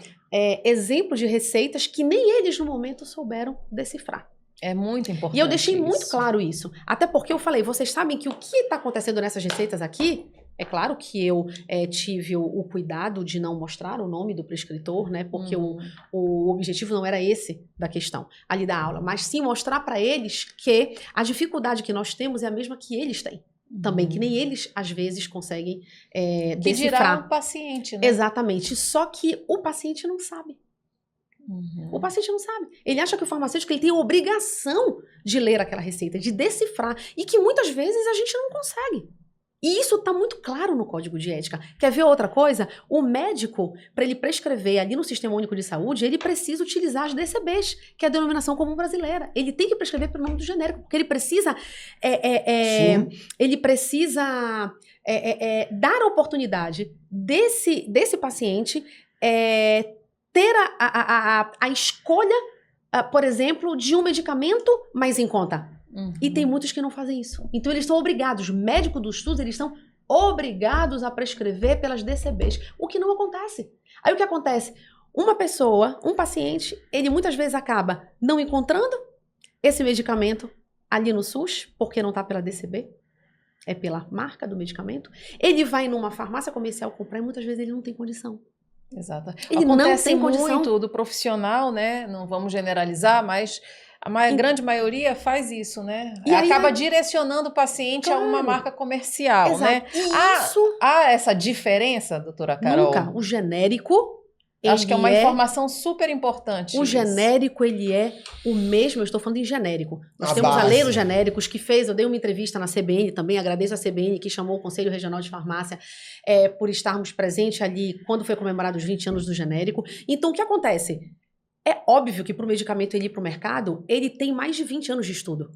exemplos de receitas que nem eles no momento souberam decifrar. É muito importante. E eu deixei muito claro isso. Até porque eu falei, vocês sabem que o que está acontecendo nessas receitas aqui, é claro que eu tive o cuidado de não mostrar o nome do prescritor, né? Porque o objetivo não era esse da questão ali da aula, mas sim mostrar para eles que a dificuldade que nós temos é a mesma que eles têm. Também, que nem eles, às vezes, conseguem decifrar. Que dirá o paciente, né? Exatamente. Só que o paciente não sabe. O paciente não sabe. Ele acha que o farmacêutico ele tem a obrigação de ler aquela receita, de decifrar. E que muitas vezes a gente não consegue. E isso está muito claro no Código de Ética. Quer ver outra coisa? O médico, para ele prescrever ali no Sistema Único de Saúde, ele precisa utilizar as DCBs, que é a Denominação Comum Brasileira. Ele tem que prescrever pelo nome do genérico, porque ele precisa, dar a oportunidade desse paciente ter a escolha, por exemplo, de um medicamento mais em conta. E tem muitos que não fazem isso. Então, eles são obrigados, médicos do SUS, eles são obrigados a prescrever pelas DCBs, o que não acontece. Aí, o que acontece? Uma pessoa, um paciente, ele muitas vezes acaba não encontrando esse medicamento ali no SUS, porque não está pela DCB, é pela marca do medicamento. Ele vai numa farmácia comercial comprar e muitas vezes ele não tem condição. Exato. Ele Acontece não tem condição. muito do profissional, né? Não vamos generalizar, mas a grande maioria faz isso, né? E acaba aí, direcionando o paciente a uma marca comercial, exato, né? Há essa diferença, doutora Carol? Nunca. O genérico... Acho que é uma informação super importante. O genérico, ele é o mesmo, eu estou falando em genérico. Nós temos a lei dos genéricos que fez, eu dei uma entrevista na CBN também, agradeço a CBN que chamou o Conselho Regional de Farmácia por estarmos presentes ali quando foi comemorado os 20 anos do genérico. Então, o que acontece? É óbvio que para o medicamento ele ir para o mercado, ele tem mais de 20 anos de estudo.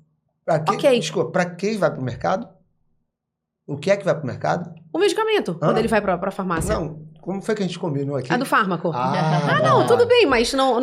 Desculpa, para quem vai para o mercado? O que é que vai para o mercado? O medicamento, quando ele vai para a farmácia. Não, como foi que a gente combinou aqui? A do fármaco. Não, tudo bem, mas não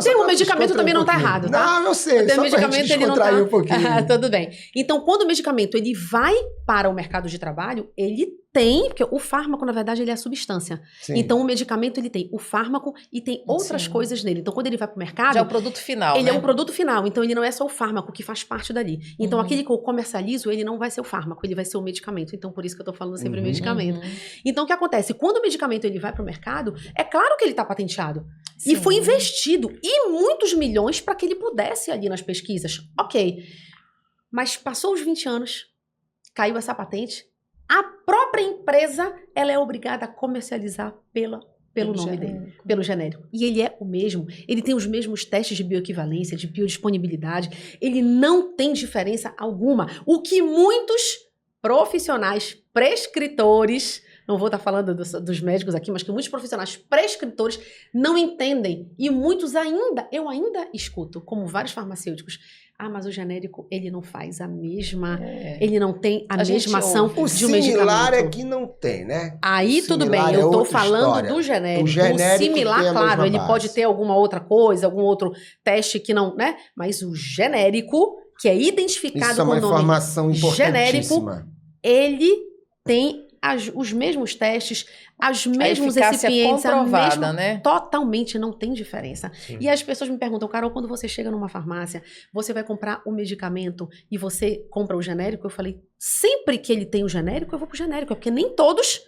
tem um medicamento também não está errado, tá? Não, eu sei, só para a gente descontrair um pouquinho. Tudo bem. Então, quando o medicamento ele vai para o mercado de trabalho, ele tem, porque o fármaco, na verdade, ele é a substância. Sim. Então, o medicamento, ele tem o fármaco e tem outras coisas nele. Então, quando ele vai para o mercado... Já é o produto final, Ele é um produto final, então ele não é só o fármaco que faz parte dali. Então, aquele que eu comercializo, ele não vai ser o fármaco, ele vai ser o medicamento. Então, por isso que eu tô falando sempre medicamento. Então, o que acontece? Quando o medicamento ele vai para o mercado, é claro que ele está patenteado. Sim. E foi investido, e muitos milhões para que ele pudesse ir ali nas pesquisas. Ok. Mas passou os 20 anos, caiu essa patente, a própria empresa ela é obrigada a comercializar pelo nome dele, pelo genérico. E ele é o mesmo. Ele tem os mesmos testes de bioequivalência, de biodisponibilidade. Ele não tem diferença alguma. O que muitos profissionais, prescritores, não vou estar falando dos médicos aqui, mas que muitos profissionais prescritores não entendem. E muitos eu ainda escuto, como vários farmacêuticos, mas o genérico, ele não faz a mesma... Ele não tem a mesma ação de um medicamento. O similar é que não tem, né? Aí tudo bem, eu estou falando do genérico. O similar, claro, ele pode ter alguma outra coisa, algum outro teste que não, né? Mas o genérico, que é identificado com o nome informação genérico, ele tem os mesmos testes, as mesmas recipientes, né? Totalmente, não tem diferença. Sim. E as pessoas me perguntam, Carol, quando você chega numa farmácia, você vai comprar o medicamento e você compra o genérico? Eu falei, sempre que ele tem o genérico, eu vou pro genérico, porque nem todos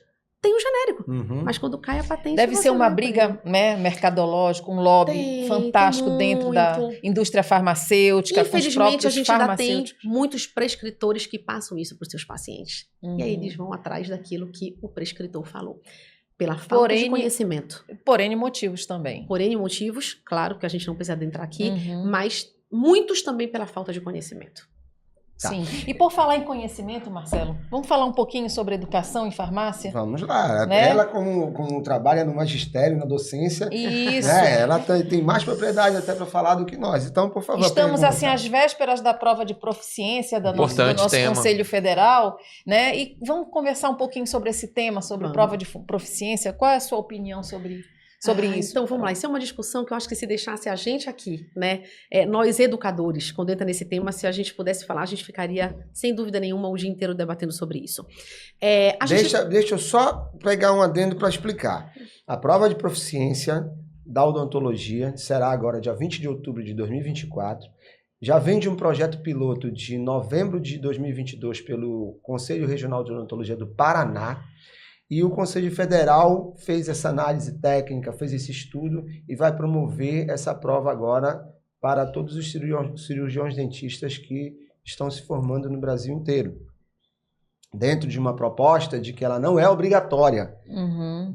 tem o genérico. Mas quando cai a patente... Deve ser uma briga, né, mercadológica, um lobby fantástico dentro da indústria farmacêutica, infelizmente, com os próprios a gente ainda tem farmacêuticos. muitos prescritores que passam isso para os seus pacientes. E aí eles vão atrás daquilo que o prescritor falou. Pela falta de conhecimento. Por N motivos também. Por N motivos, claro que a gente não precisa adentrar aqui, mas muitos também pela falta de conhecimento. Tá. Sim. E por falar em conhecimento, Marcelo, vamos falar um pouquinho sobre educação em farmácia? Vamos lá. Né? Ela, como trabalha no magistério, na docência, isso. Né? Ela tem mais propriedade até para falar do que nós. Então, por favor. Estamos assim às vésperas da prova de proficiência do nosso Conselho Federal, né? E vamos conversar um pouquinho sobre esse tema, sobre prova de proficiência. Qual é a sua opinião sobre isso? Então, vamos lá. Isso é uma discussão que eu acho que se deixasse a gente aqui, né? Nós educadores, quando entra nesse tema, se a gente pudesse falar, a gente ficaria, sem dúvida nenhuma, o dia inteiro debatendo sobre isso. Deixa eu só pegar um adendo para explicar. A prova de proficiência da odontologia será agora dia 20 de outubro de 2024. Já vem de um projeto piloto de novembro de 2022 pelo Conselho Regional de Odontologia do Paraná. E o Conselho Federal fez essa análise técnica, fez esse estudo e vai promover essa prova agora para todos os cirurgiões dentistas que estão se formando no Brasil inteiro. Dentro de uma proposta de que ela não é obrigatória,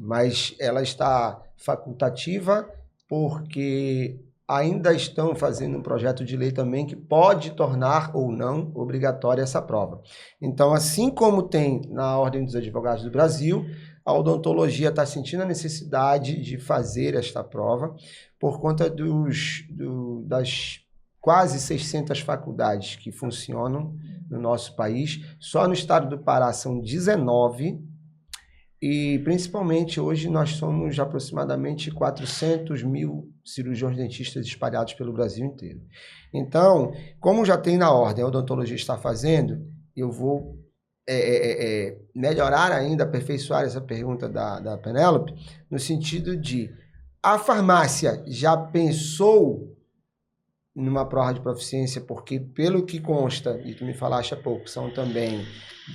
mas ela está facultativa porque ainda estão fazendo um projeto de lei também que pode tornar ou não obrigatória essa prova. Então, assim como tem na Ordem dos Advogados do Brasil, a odontologia está sentindo a necessidade de fazer esta prova por conta das quase 600 faculdades que funcionam no nosso país. Só no estado do Pará são 19. E, principalmente, hoje nós somos aproximadamente 400 mil cirurgiões dentistas espalhados pelo Brasil inteiro. Então, como já tem na ordem, a odontologia está fazendo, eu vou melhorar ainda, aperfeiçoar essa pergunta da Penélope, no sentido de a farmácia já pensou numa prova de proficiência, porque pelo que consta, e tu me falaste há pouco, são também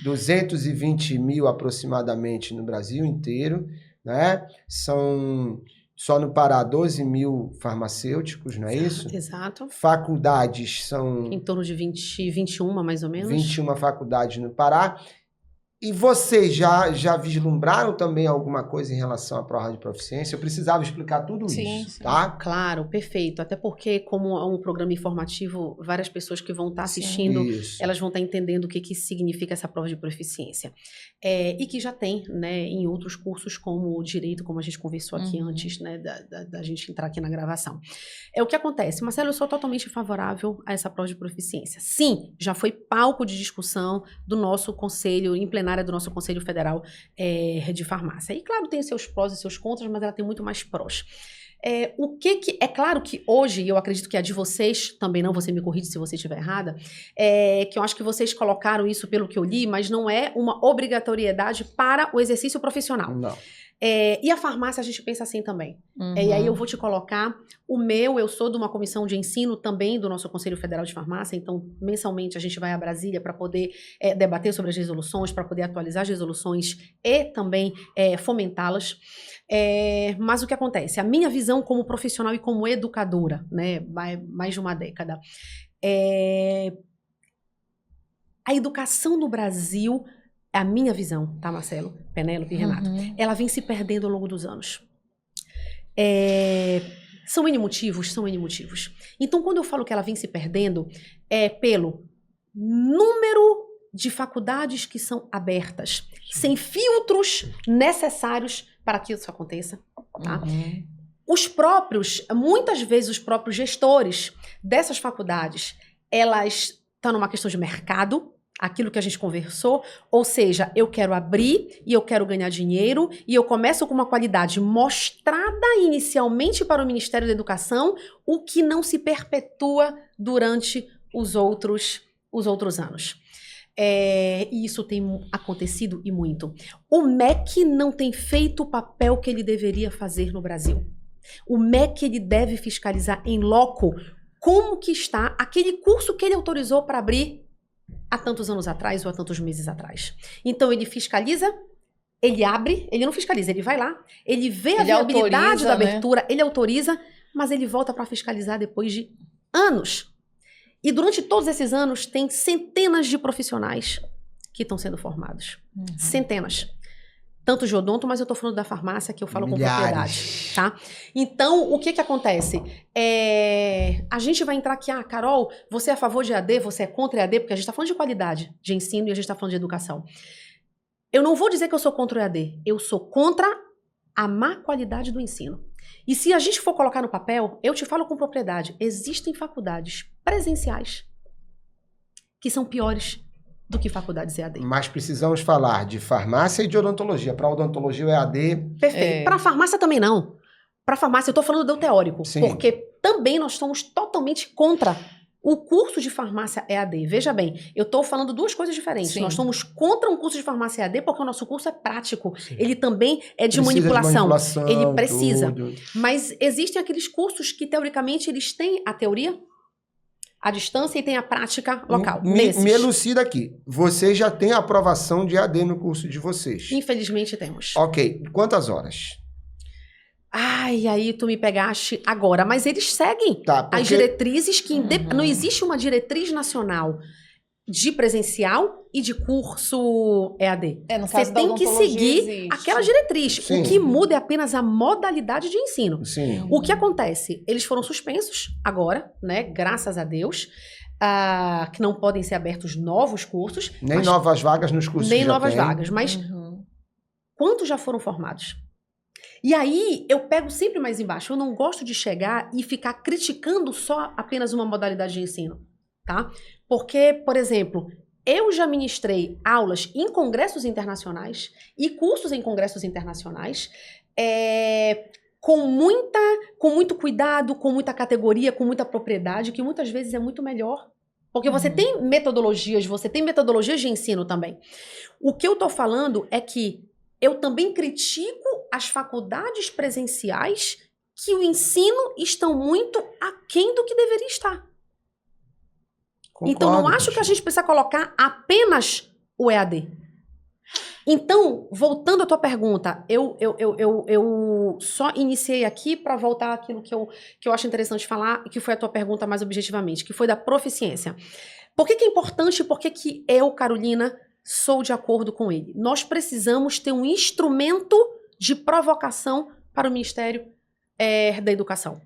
220 mil aproximadamente no Brasil inteiro, né? São só no Pará 12 mil farmacêuticos, não é isso? Exato. Faculdades são... Em torno de 21 mais ou menos. 21 faculdades no Pará. E vocês já vislumbraram também alguma coisa em relação à prova de proficiência? Eu precisava explicar tudo isso, tá? Claro, perfeito. Até porque, como é um programa informativo, várias pessoas que vão estar assistindo, elas vão estar entendendo o que significa essa prova de proficiência. E que já tem, né, em outros cursos como o direito, como a gente conversou aqui antes, né, da gente entrar aqui na gravação. O que acontece? Marcelo, eu sou totalmente favorável a essa prova de proficiência. Sim, já foi palco de discussão do nosso conselho, em plenária do nosso Conselho Federal de Farmácia. E claro, tem seus prós e seus contras, mas ela tem muito mais prós. É claro que hoje, e eu acredito que a de vocês, também não, você me corrige se você estiver errada, que eu acho que vocês colocaram isso pelo que eu li, mas não é uma obrigatoriedade para o exercício profissional. Não. E a farmácia a gente pensa assim também. E aí eu vou te colocar eu sou de uma comissão de ensino também do nosso Conselho Federal de Farmácia, então mensalmente a gente vai a Brasília para poder debater sobre as resoluções, para poder atualizar as resoluções e também fomentá-las. Mas o que acontece? A minha visão como profissional e como educadora, né, mais de uma década, a educação no Brasil, a minha visão, tá, Marcelo, Penélope e Renato, ela vem se perdendo ao longo dos anos. São N motivos. Então, quando eu falo que ela vem se perdendo, é pelo número de faculdades que são abertas, sem filtros necessários para que isso aconteça, tá? Muitas vezes os próprios gestores dessas faculdades, elas estão numa questão de mercado, aquilo que a gente conversou, ou seja, eu quero abrir e eu quero ganhar dinheiro e eu começo com uma qualidade mostrada inicialmente para o Ministério da Educação, o que não se perpetua durante os outros anos. E isso tem acontecido e muito. O MEC não tem feito o papel que ele deveria fazer no Brasil. O MEC ele deve fiscalizar em loco como que está aquele curso que ele autorizou para abrir há tantos anos atrás ou há tantos meses atrás. Então, ele fiscaliza, Ele abre, ele não fiscaliza, ele vai lá, ele vê a Ele viabilidade autoriza, da abertura, ele autoriza, mas ele volta para fiscalizar depois de anos. E durante todos esses anos, tem centenas de profissionais que estão sendo formados. Centenas. Tanto de odonto, mas eu estou falando da farmácia, que eu falo com propriedade, tá? Então, o que acontece? A gente vai entrar aqui, Carol, você é a favor de EAD, você é contra EAD, porque a gente está falando de qualidade de ensino e a gente está falando de educação. Eu não vou dizer que eu sou contra o EAD, eu sou contra a má qualidade do ensino. E se a gente for colocar no papel, eu te falo com propriedade, existem faculdades presenciais que são piores do que faculdades EAD. Mas precisamos falar de farmácia e de odontologia. Para odontologia, o EAD... Perfeito. Para farmácia também não. Para farmácia, eu estou falando do teórico. Sim. Porque também nós somos totalmente contra o curso de farmácia EAD. Veja bem, eu estou falando duas coisas diferentes. Sim. Nós somos contra um curso de farmácia EAD porque o nosso curso é prático. Sim. Ele também é de manipulação. Ele precisa. Tudo. Mas existem aqueles cursos que, teoricamente, eles têm a teoria, a distância e tem a prática local. Me elucida aqui. Vocês já têm a aprovação de EAD no curso de vocês? Infelizmente temos. Ok. Quantas horas? Ai, aí tu me pegaste agora. Mas eles seguem as diretrizes que... Não existe uma diretriz nacional de presencial e de curso EAD. No caso Você tem que seguir aquela diretriz. Sim. O que muda é apenas a modalidade de ensino. Sim. O que acontece? Eles foram suspensos agora, né? Graças a Deus. Que não podem ser abertos novos cursos. Nem novas vagas nos cursos. Nem novas vagas. Mas quantos já foram formados? E aí, eu pego sempre mais embaixo. Eu não gosto de chegar e ficar criticando só apenas uma modalidade de ensino, tá? Porque, por exemplo, eu já ministrei aulas em congressos internacionais e cursos em congressos internacionais com muito cuidado, com muita categoria, com muita propriedade, que muitas vezes é muito melhor. Porque você tem metodologias de ensino também. O que eu tô falando é que eu também critico as faculdades presenciais que o ensino estão muito aquém do que deveria estar. Concordo, então, não acho que a gente precisa colocar apenas o EAD. Então, voltando à tua pergunta, eu só iniciei aqui para voltar àquilo que eu acho interessante falar, que foi a tua pergunta mais objetivamente, que foi da proficiência. Por que é importante e por que eu, Carolina, sou de acordo com ele? Nós precisamos ter um instrumento de provocação para o Ministério da Educação.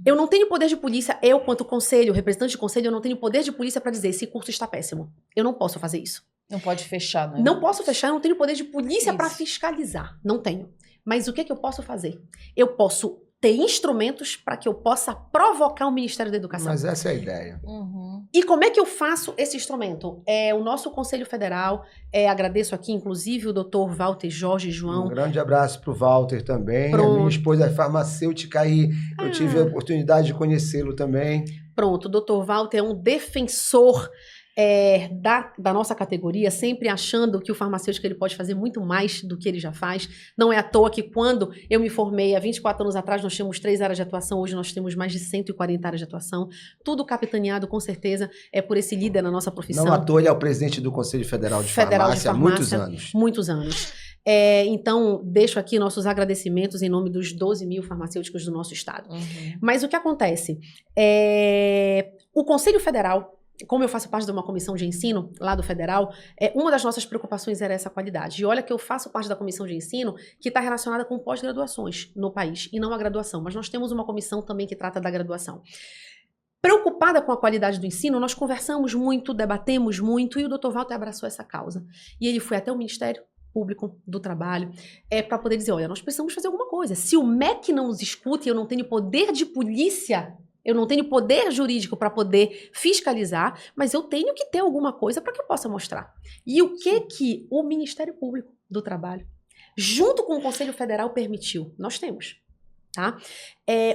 Eu não tenho poder de polícia, eu, quanto conselho, representante de conselho, eu não tenho poder de polícia para dizer esse curso está péssimo. Eu não posso fazer isso. Não pode fechar, né? Não posso fechar, eu não tenho poder de polícia para fiscalizar. Não tenho. Mas o que eu posso fazer? Eu posso ter instrumentos para que eu possa provocar o Ministério da Educação. Mas essa é a ideia. E como é que eu faço esse instrumento? O nosso Conselho Federal, agradeço aqui, inclusive, o Dr. Walter Jorge João. Um grande abraço para o Walter também. Pronto. A minha esposa é farmacêutica e eu tive a oportunidade de conhecê-lo também. Pronto, o Dr. Walter é um defensor da nossa categoria, sempre achando que o farmacêutico ele pode fazer muito mais do que ele já faz. Não é à toa que quando eu me formei há 24 anos atrás, nós tínhamos 3 áreas de atuação, hoje nós temos mais de 140 áreas de atuação, tudo capitaneado com certeza por esse líder na nossa profissão. Não à toa ele é o presidente do Conselho Federal de Farmácia há muitos anos. Muitos anos. Então, deixo aqui nossos agradecimentos em nome dos 12 mil farmacêuticos do nosso estado. Mas o que acontece? O Conselho Federal, como eu faço parte de uma comissão de ensino lá do Federal, uma das nossas preocupações era essa qualidade. E olha que eu faço parte da comissão de ensino que está relacionada com pós-graduações no país, e não a graduação. Mas nós temos uma comissão também que trata da graduação. Preocupada com a qualidade do ensino, nós conversamos muito, debatemos muito, e o Dr. Walter abraçou essa causa. E ele foi até o Ministério Público do Trabalho para poder dizer, olha, nós precisamos fazer alguma coisa. Se o MEC não nos escuta e eu não tenho poder de polícia, eu não tenho poder jurídico para poder fiscalizar, mas eu tenho que ter alguma coisa para que eu possa mostrar. E o que o Ministério Público do Trabalho, junto com o Conselho Federal, permitiu? Nós temos. Tá?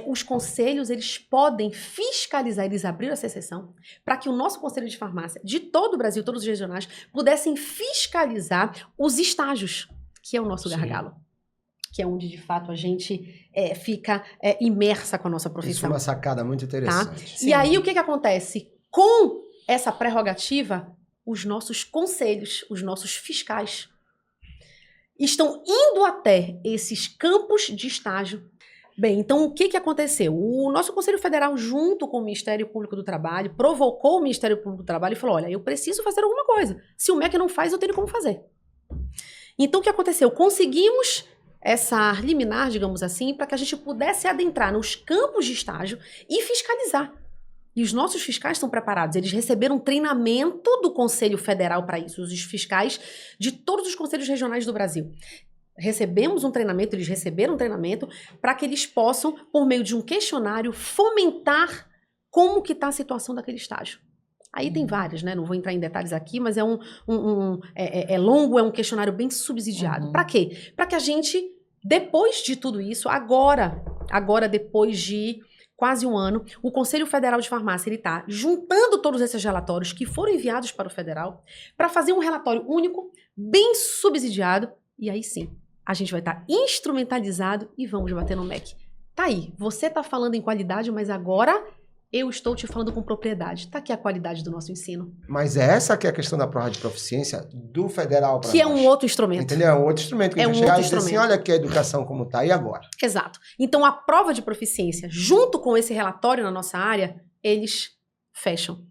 Os conselhos, eles podem fiscalizar, eles abriram essa exceção para que o nosso Conselho de Farmácia, de todo o Brasil, todos os regionais, pudessem fiscalizar os estágios, que é o nosso gargalo. Que é onde, de fato, a gente fica imersa com a nossa profissão. Isso é uma sacada muito interessante. Tá? E aí, o que acontece? Com essa prerrogativa, os nossos conselhos, os nossos fiscais, estão indo até esses campos de estágio. Bem, então o que aconteceu? O nosso Conselho Federal, junto com o Ministério Público do Trabalho, provocou o Ministério Público do Trabalho e falou, olha, eu preciso fazer alguma coisa. Se o MEC não faz, eu tenho como fazer. Então o que aconteceu? Conseguimos essa liminar, digamos assim, para que a gente pudesse adentrar nos campos de estágio e fiscalizar. E os nossos fiscais estão preparados. Eles receberam um treinamento do Conselho Federal para isso, os fiscais de todos os conselhos regionais do Brasil. Recebemos um treinamento, eles receberam um treinamento para que eles possam, por meio de um questionário, fomentar como que está a situação daquele estágio. Aí tem vários, né? Não vou entrar em detalhes aqui, mas é longo, é um questionário bem subsidiado. Para quê? Para que a gente, depois de tudo isso, agora depois de quase um ano, o Conselho Federal de Farmácia está juntando todos esses relatórios que foram enviados para o Federal para fazer um relatório único, bem subsidiado, e aí sim, a gente vai estar instrumentalizado e vamos bater no MEC. Tá aí, você está falando em qualidade, mas agora eu estou te falando com propriedade. Tá aqui a qualidade do nosso ensino. Mas essa que é a questão da prova de proficiência do federal para que nós. É um outro instrumento. Entendeu? É um outro instrumento. Que a gente chegar e dizer assim, olha aqui a educação como tá, e agora? Exato. Então, a prova de proficiência, junto com esse relatório na nossa área, eles fecham.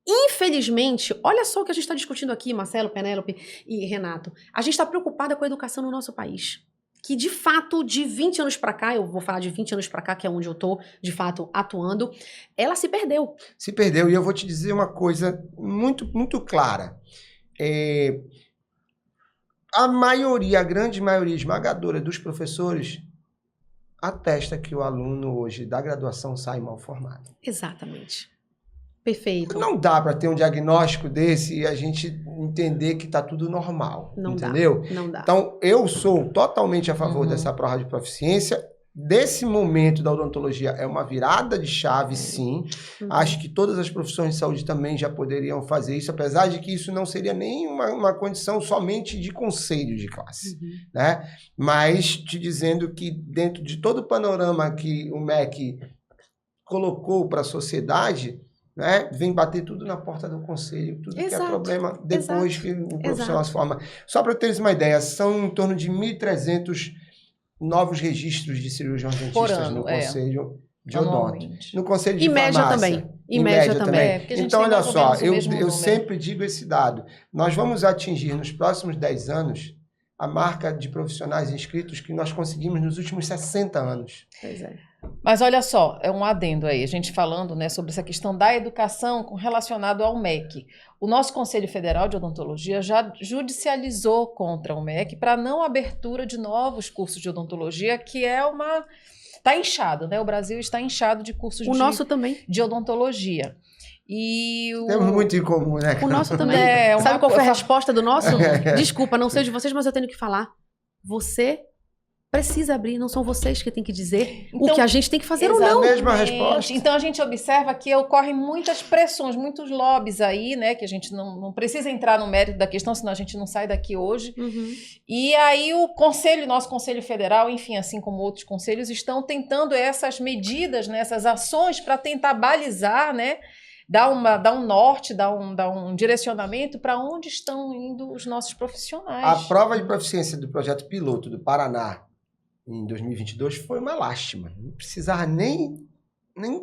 Infelizmente, olha só o que a gente está discutindo aqui, Marcelo, Penélope e Renato. A gente está preocupada com a educação no nosso país. Que, de fato, de 20 anos para cá, eu vou falar de 20 anos para cá, que é onde eu estou, de fato, atuando, ela se perdeu. Se perdeu, e eu vou te dizer uma coisa muito, muito clara. A maioria, a grande maioria esmagadora dos professores atesta que o aluno hoje da graduação sai mal formado. Exatamente. Perfeito. Não dá para ter um diagnóstico desse e a gente entender que está tudo normal, não entendeu? Não dá. Então, eu sou totalmente a favor dessa prova de proficiência. Desse momento da odontologia é uma virada de chave, sim. Acho que todas as profissões de saúde também já poderiam fazer isso, apesar de que isso não seria nem uma condição somente de conselho de classe, né? Mas te dizendo que dentro de todo o panorama que o MEC colocou para a sociedade, né, vem bater tudo na porta do conselho, tudo que é problema depois que o profissional se forma. Só para teres uma ideia, são em torno de 1.300 novos registros de cirurgiões dentistas no conselho de odonto. No conselho de farmácia. Em média também. Então, olha só, eu sempre digo esse dado. Nós vamos atingir nos próximos 10 anos a marca de profissionais inscritos que nós conseguimos nos últimos 60 anos. Pois é. Mas olha só, é um adendo aí, a gente falando, né, sobre essa questão da educação relacionado ao MEC. O nosso Conselho Federal de Odontologia já judicializou contra o MEC para não abertura de novos cursos de odontologia, que é uma... Está inchado, né? O Brasil está inchado de cursos de odontologia. Temos muito em comum, né? O nosso também. Sabe qual foi a resposta do nosso? Desculpa, não sei de vocês, mas eu tenho que falar. Você precisa abrir, não são vocês que têm que dizer o que a gente tem que fazer ou não. É a mesma resposta. Então a gente observa que ocorrem muitas pressões, muitos lobbies aí, né? Que a gente não precisa entrar no mérito da questão, senão a gente não sai daqui hoje. E aí o conselho, nosso Conselho Federal, enfim, assim como outros conselhos, estão tentando essas medidas, né, essas ações para tentar balizar, né? Dar um norte, dar um direcionamento para onde estão indo os nossos profissionais. A prova de proficiência do projeto piloto do Paraná em 2022 foi uma lástima. Não precisava nem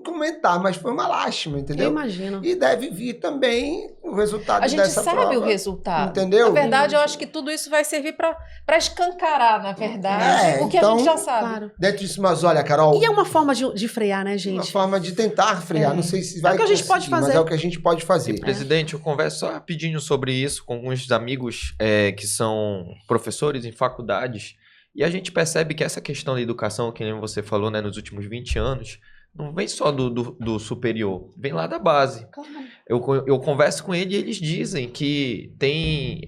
comentar, mas foi uma lástima, entendeu? Eu imagino. E deve vir também o resultado dessa prova. A gente sabe o resultado. Entendeu? Na verdade, eu acho que tudo isso vai servir para escancarar, na verdade, o que a gente já sabe. Claro. Dentro disso, mas olha, Carol... E é uma forma de frear, né, gente? Uma forma de tentar frear. Não sei se vai o que a gente pode fazer. Mas é o que a gente pode fazer. Presidente, eu converso só rapidinho sobre isso com alguns amigos que são professores em faculdades. E a gente percebe que essa questão da educação, que nem você falou, né, nos últimos 20 anos, não vem só do superior, vem lá da base. Claro. Eu converso com eles e eles dizem que tem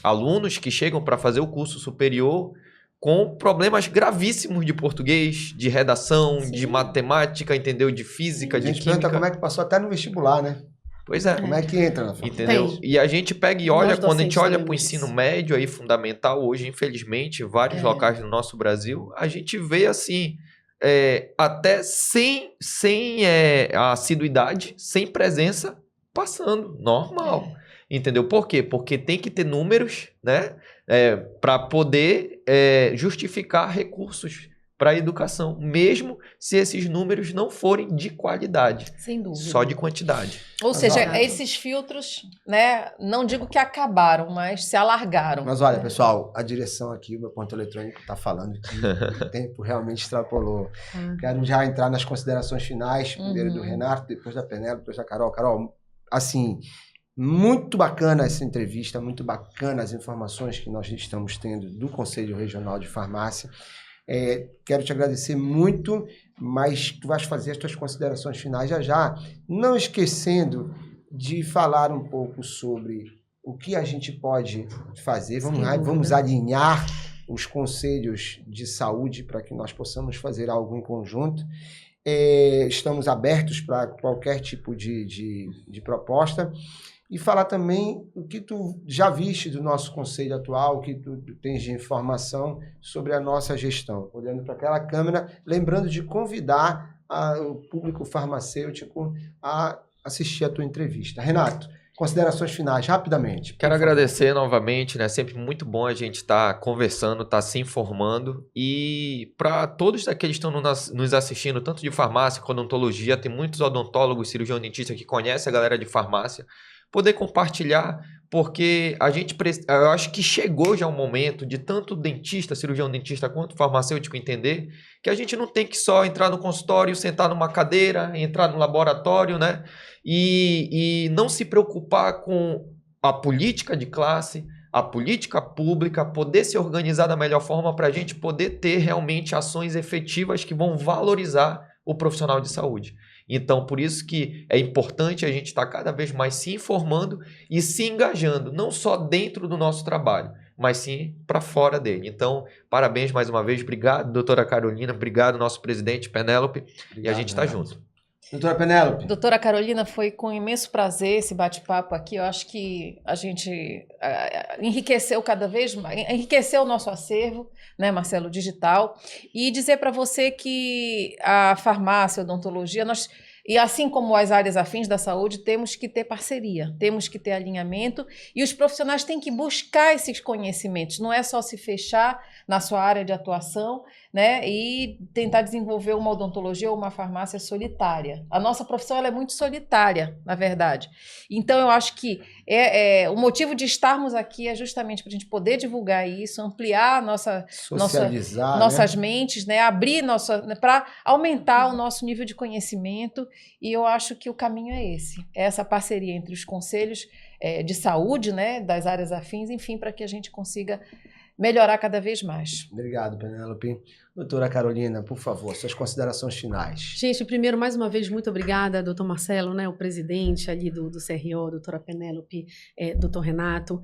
alunos que chegam para fazer o curso superior com problemas gravíssimos de português, de redação, de matemática, entendeu? De física, de química. Como é que passou até no vestibular, né? Pois é. Como é que entra na faculdade? Entendeu? E a gente pega e olha, quando a gente olha para o ensino médio aí fundamental, hoje, infelizmente, em vários locais do nosso Brasil, a gente vê assim, até sem a assiduidade, sem presença, passando, normal. Entendeu? Por quê? Porque tem que ter números, né? para poder justificar recursos para a educação, mesmo se esses números não forem de qualidade. Sem dúvida. Só de quantidade. Ou seja, esses filtros, né, não digo que acabaram, mas se alargaram. Mas olha, pessoal, a direção aqui, o meu ponto eletrônico está falando que o tempo realmente extrapolou. Quero já entrar nas considerações finais, primeiro do Renato, depois da Penélope, depois da Carol. Carol, assim, muito bacana essa entrevista, muito bacana as informações que nós estamos tendo do Conselho Regional de Farmácia. Quero te agradecer muito, mas tu vais fazer as tuas considerações finais já, não esquecendo de falar um pouco sobre o que a gente pode fazer. Vamos alinhar os conselhos de saúde para que nós possamos fazer algo em conjunto. Estamos abertos para qualquer tipo de proposta. E falar também o que tu já viste do nosso conselho atual, o que tu tens de informação sobre a nossa gestão. Olhando para aquela câmera, lembrando de convidar o público farmacêutico a assistir a tua entrevista. Renato, considerações finais, rapidamente. Quero agradecer novamente, né? Sempre muito bom a gente estar conversando, estar se informando. E para todos aqueles que estão nos assistindo, tanto de farmácia quanto odontologia, tem muitos odontólogos, cirurgião dentista que conhecem a galera de farmácia, poder compartilhar, porque eu acho que chegou já o momento de tanto dentista, cirurgião dentista, quanto farmacêutico entender que a gente não tem que só entrar no consultório, sentar numa cadeira, entrar no laboratório, né? E não se preocupar com a política de classe, a política pública, poder se organizar da melhor forma para a gente poder ter realmente ações efetivas que vão valorizar o profissional de saúde. Então, por isso que é importante a gente estar cada vez mais se informando e se engajando, não só dentro do nosso trabalho, mas sim para fora dele. Então, parabéns mais uma vez. Obrigado, doutora Carolina. Obrigado, nosso presidente Penélope. Obrigado, e a gente está junto. Doutora Penélope. Doutora Carolina, foi com imenso prazer esse bate-papo aqui. Eu acho que a gente enriqueceu cada vez mais, enriqueceu o nosso acervo, né, Marcelo, digital. E dizer para você que a farmácia, a odontologia, e assim como as áreas afins da saúde, temos que ter parceria, temos que ter alinhamento e os profissionais têm que buscar esses conhecimentos. Não é só se fechar na sua área de atuação, né, e tentar desenvolver uma odontologia ou uma farmácia solitária. A nossa profissão ela é muito solitária, na verdade. Então, eu acho que o motivo de estarmos aqui é justamente para a gente poder divulgar isso, ampliar nossas mentes, né, abrir para aumentar o nosso nível de conhecimento. E eu acho que o caminho é esse, é essa parceria entre os conselhos de saúde, né, das áreas afins, enfim, para que a gente consiga melhorar cada vez mais. Obrigado, Penélope. Doutora Carolina, por favor, suas considerações finais. Gente, primeiro, mais uma vez, muito obrigada, doutor Marcelo, né, o presidente ali do CRO, doutora Penélope, doutor Renato.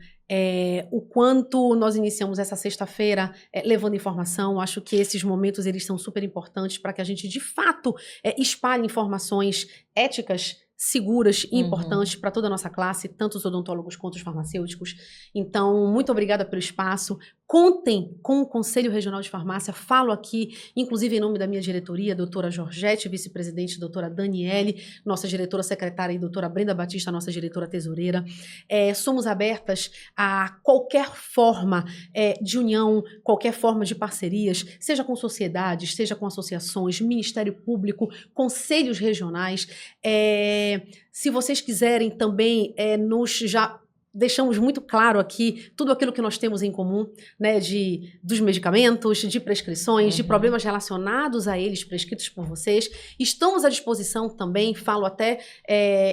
O quanto nós iniciamos essa sexta-feira levando informação, acho que esses momentos eles são super importantes para que a gente, de fato, espalhe informações éticas, seguras e importantes para toda a nossa classe, tanto os odontólogos quanto os farmacêuticos. Então, muito obrigada pelo espaço. Contem com o Conselho Regional de Farmácia. Falo aqui, inclusive em nome da minha diretoria, doutora Georgette, vice-presidente, doutora Daniele, nossa diretora secretária, e doutora Brenda Batista, nossa diretora tesoureira. Somos abertas a qualquer forma de união, qualquer forma de parcerias, seja com sociedades, seja com associações, Ministério Público, conselhos regionais. Se vocês quiserem também, já deixamos muito claro aqui tudo aquilo que nós temos em comum, né, dos medicamentos, de prescrições, de problemas relacionados a eles prescritos por vocês. Estamos à disposição também, falo até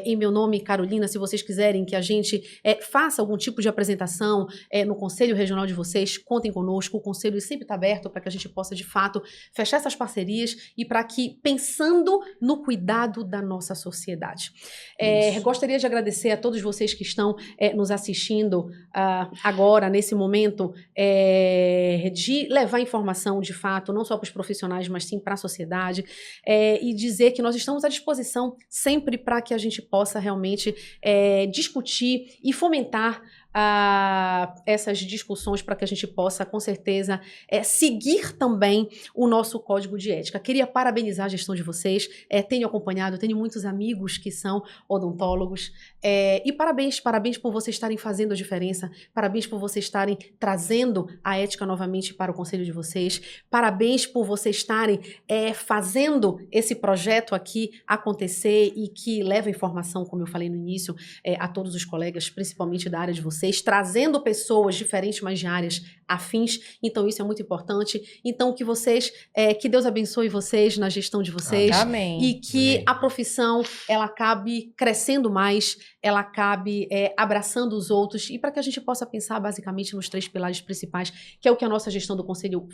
em meu nome, Carolina, se vocês quiserem que a gente faça algum tipo de apresentação no Conselho Regional de vocês, contem conosco, o Conselho sempre está aberto para que a gente possa, de fato, fechar essas parcerias e para que, pensando no cuidado da nossa sociedade. Gostaria de agradecer a todos vocês que estão nos assistindo agora, nesse momento, de levar informação, de fato, não só para os profissionais, mas sim para a sociedade, e dizer que nós estamos à disposição sempre para que a gente possa realmente discutir e fomentar essas discussões para que a gente possa, com certeza, seguir também o nosso código de ética. Queria parabenizar a gestão de vocês, tenho acompanhado, tenho muitos amigos que são odontólogos, e parabéns por vocês estarem fazendo a diferença, parabéns por vocês estarem trazendo a ética novamente para o conselho de vocês, parabéns por vocês estarem fazendo esse projeto aqui acontecer e que leva informação, como eu falei no início, a todos os colegas, principalmente da área de vocês, trazendo pessoas diferentes, mas de áreas afins. Então, isso é muito importante. Então, que Deus abençoe vocês na gestão de vocês. Amém. E que a profissão, ela acabe crescendo mais, ela acabe abraçando os outros, e para que a gente possa pensar basicamente nos 3 pilares principais, que é o que a nossa gestão do Conselho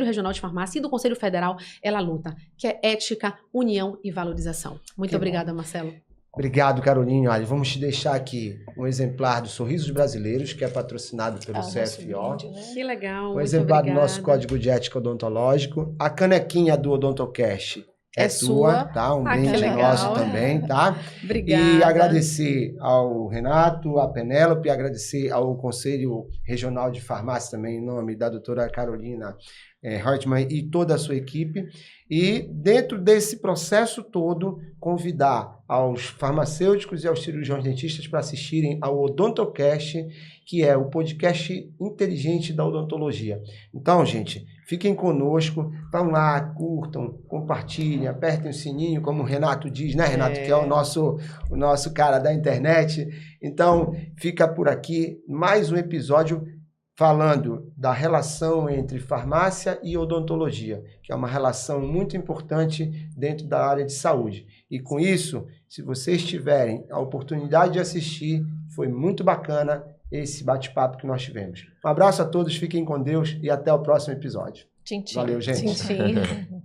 Regional de Farmácia e do Conselho Federal, ela luta, que é ética, união e valorização. Muito obrigada, Marcelo. Obrigado, Caroline. Olha, vamos te deixar aqui um exemplar do Sorrisos Brasileiros, que é patrocinado pelo CFO. Né? Que legal. Um exemplar do nosso Código de Ética Odontológico. A canequinha do Odontocast é sua, tá? Um brinde nosso também, tá? Obrigada. E agradecer ao Renato, à Penélope, agradecer ao Conselho Regional de Farmácia também, em nome da doutora Carolina Hartmann e toda a sua equipe. E dentro desse processo todo, convidar aos farmacêuticos e aos cirurgiões dentistas para assistirem ao Odontocast, que é o podcast inteligente da odontologia. Então, gente, fiquem conosco, vão lá, curtam, compartilhem, apertem o sininho, como o Renato diz, né, Renato? Que é o nosso cara da internet. Então, fica por aqui mais um episódio falando da relação entre farmácia e odontologia, que é uma relação muito importante dentro da área de saúde. E com isso, se vocês tiverem a oportunidade de assistir, foi muito bacana esse bate-papo que nós tivemos. Um abraço a todos, fiquem com Deus e até o próximo episódio. Tchim, tchim. Valeu, gente. Tchim, tchim.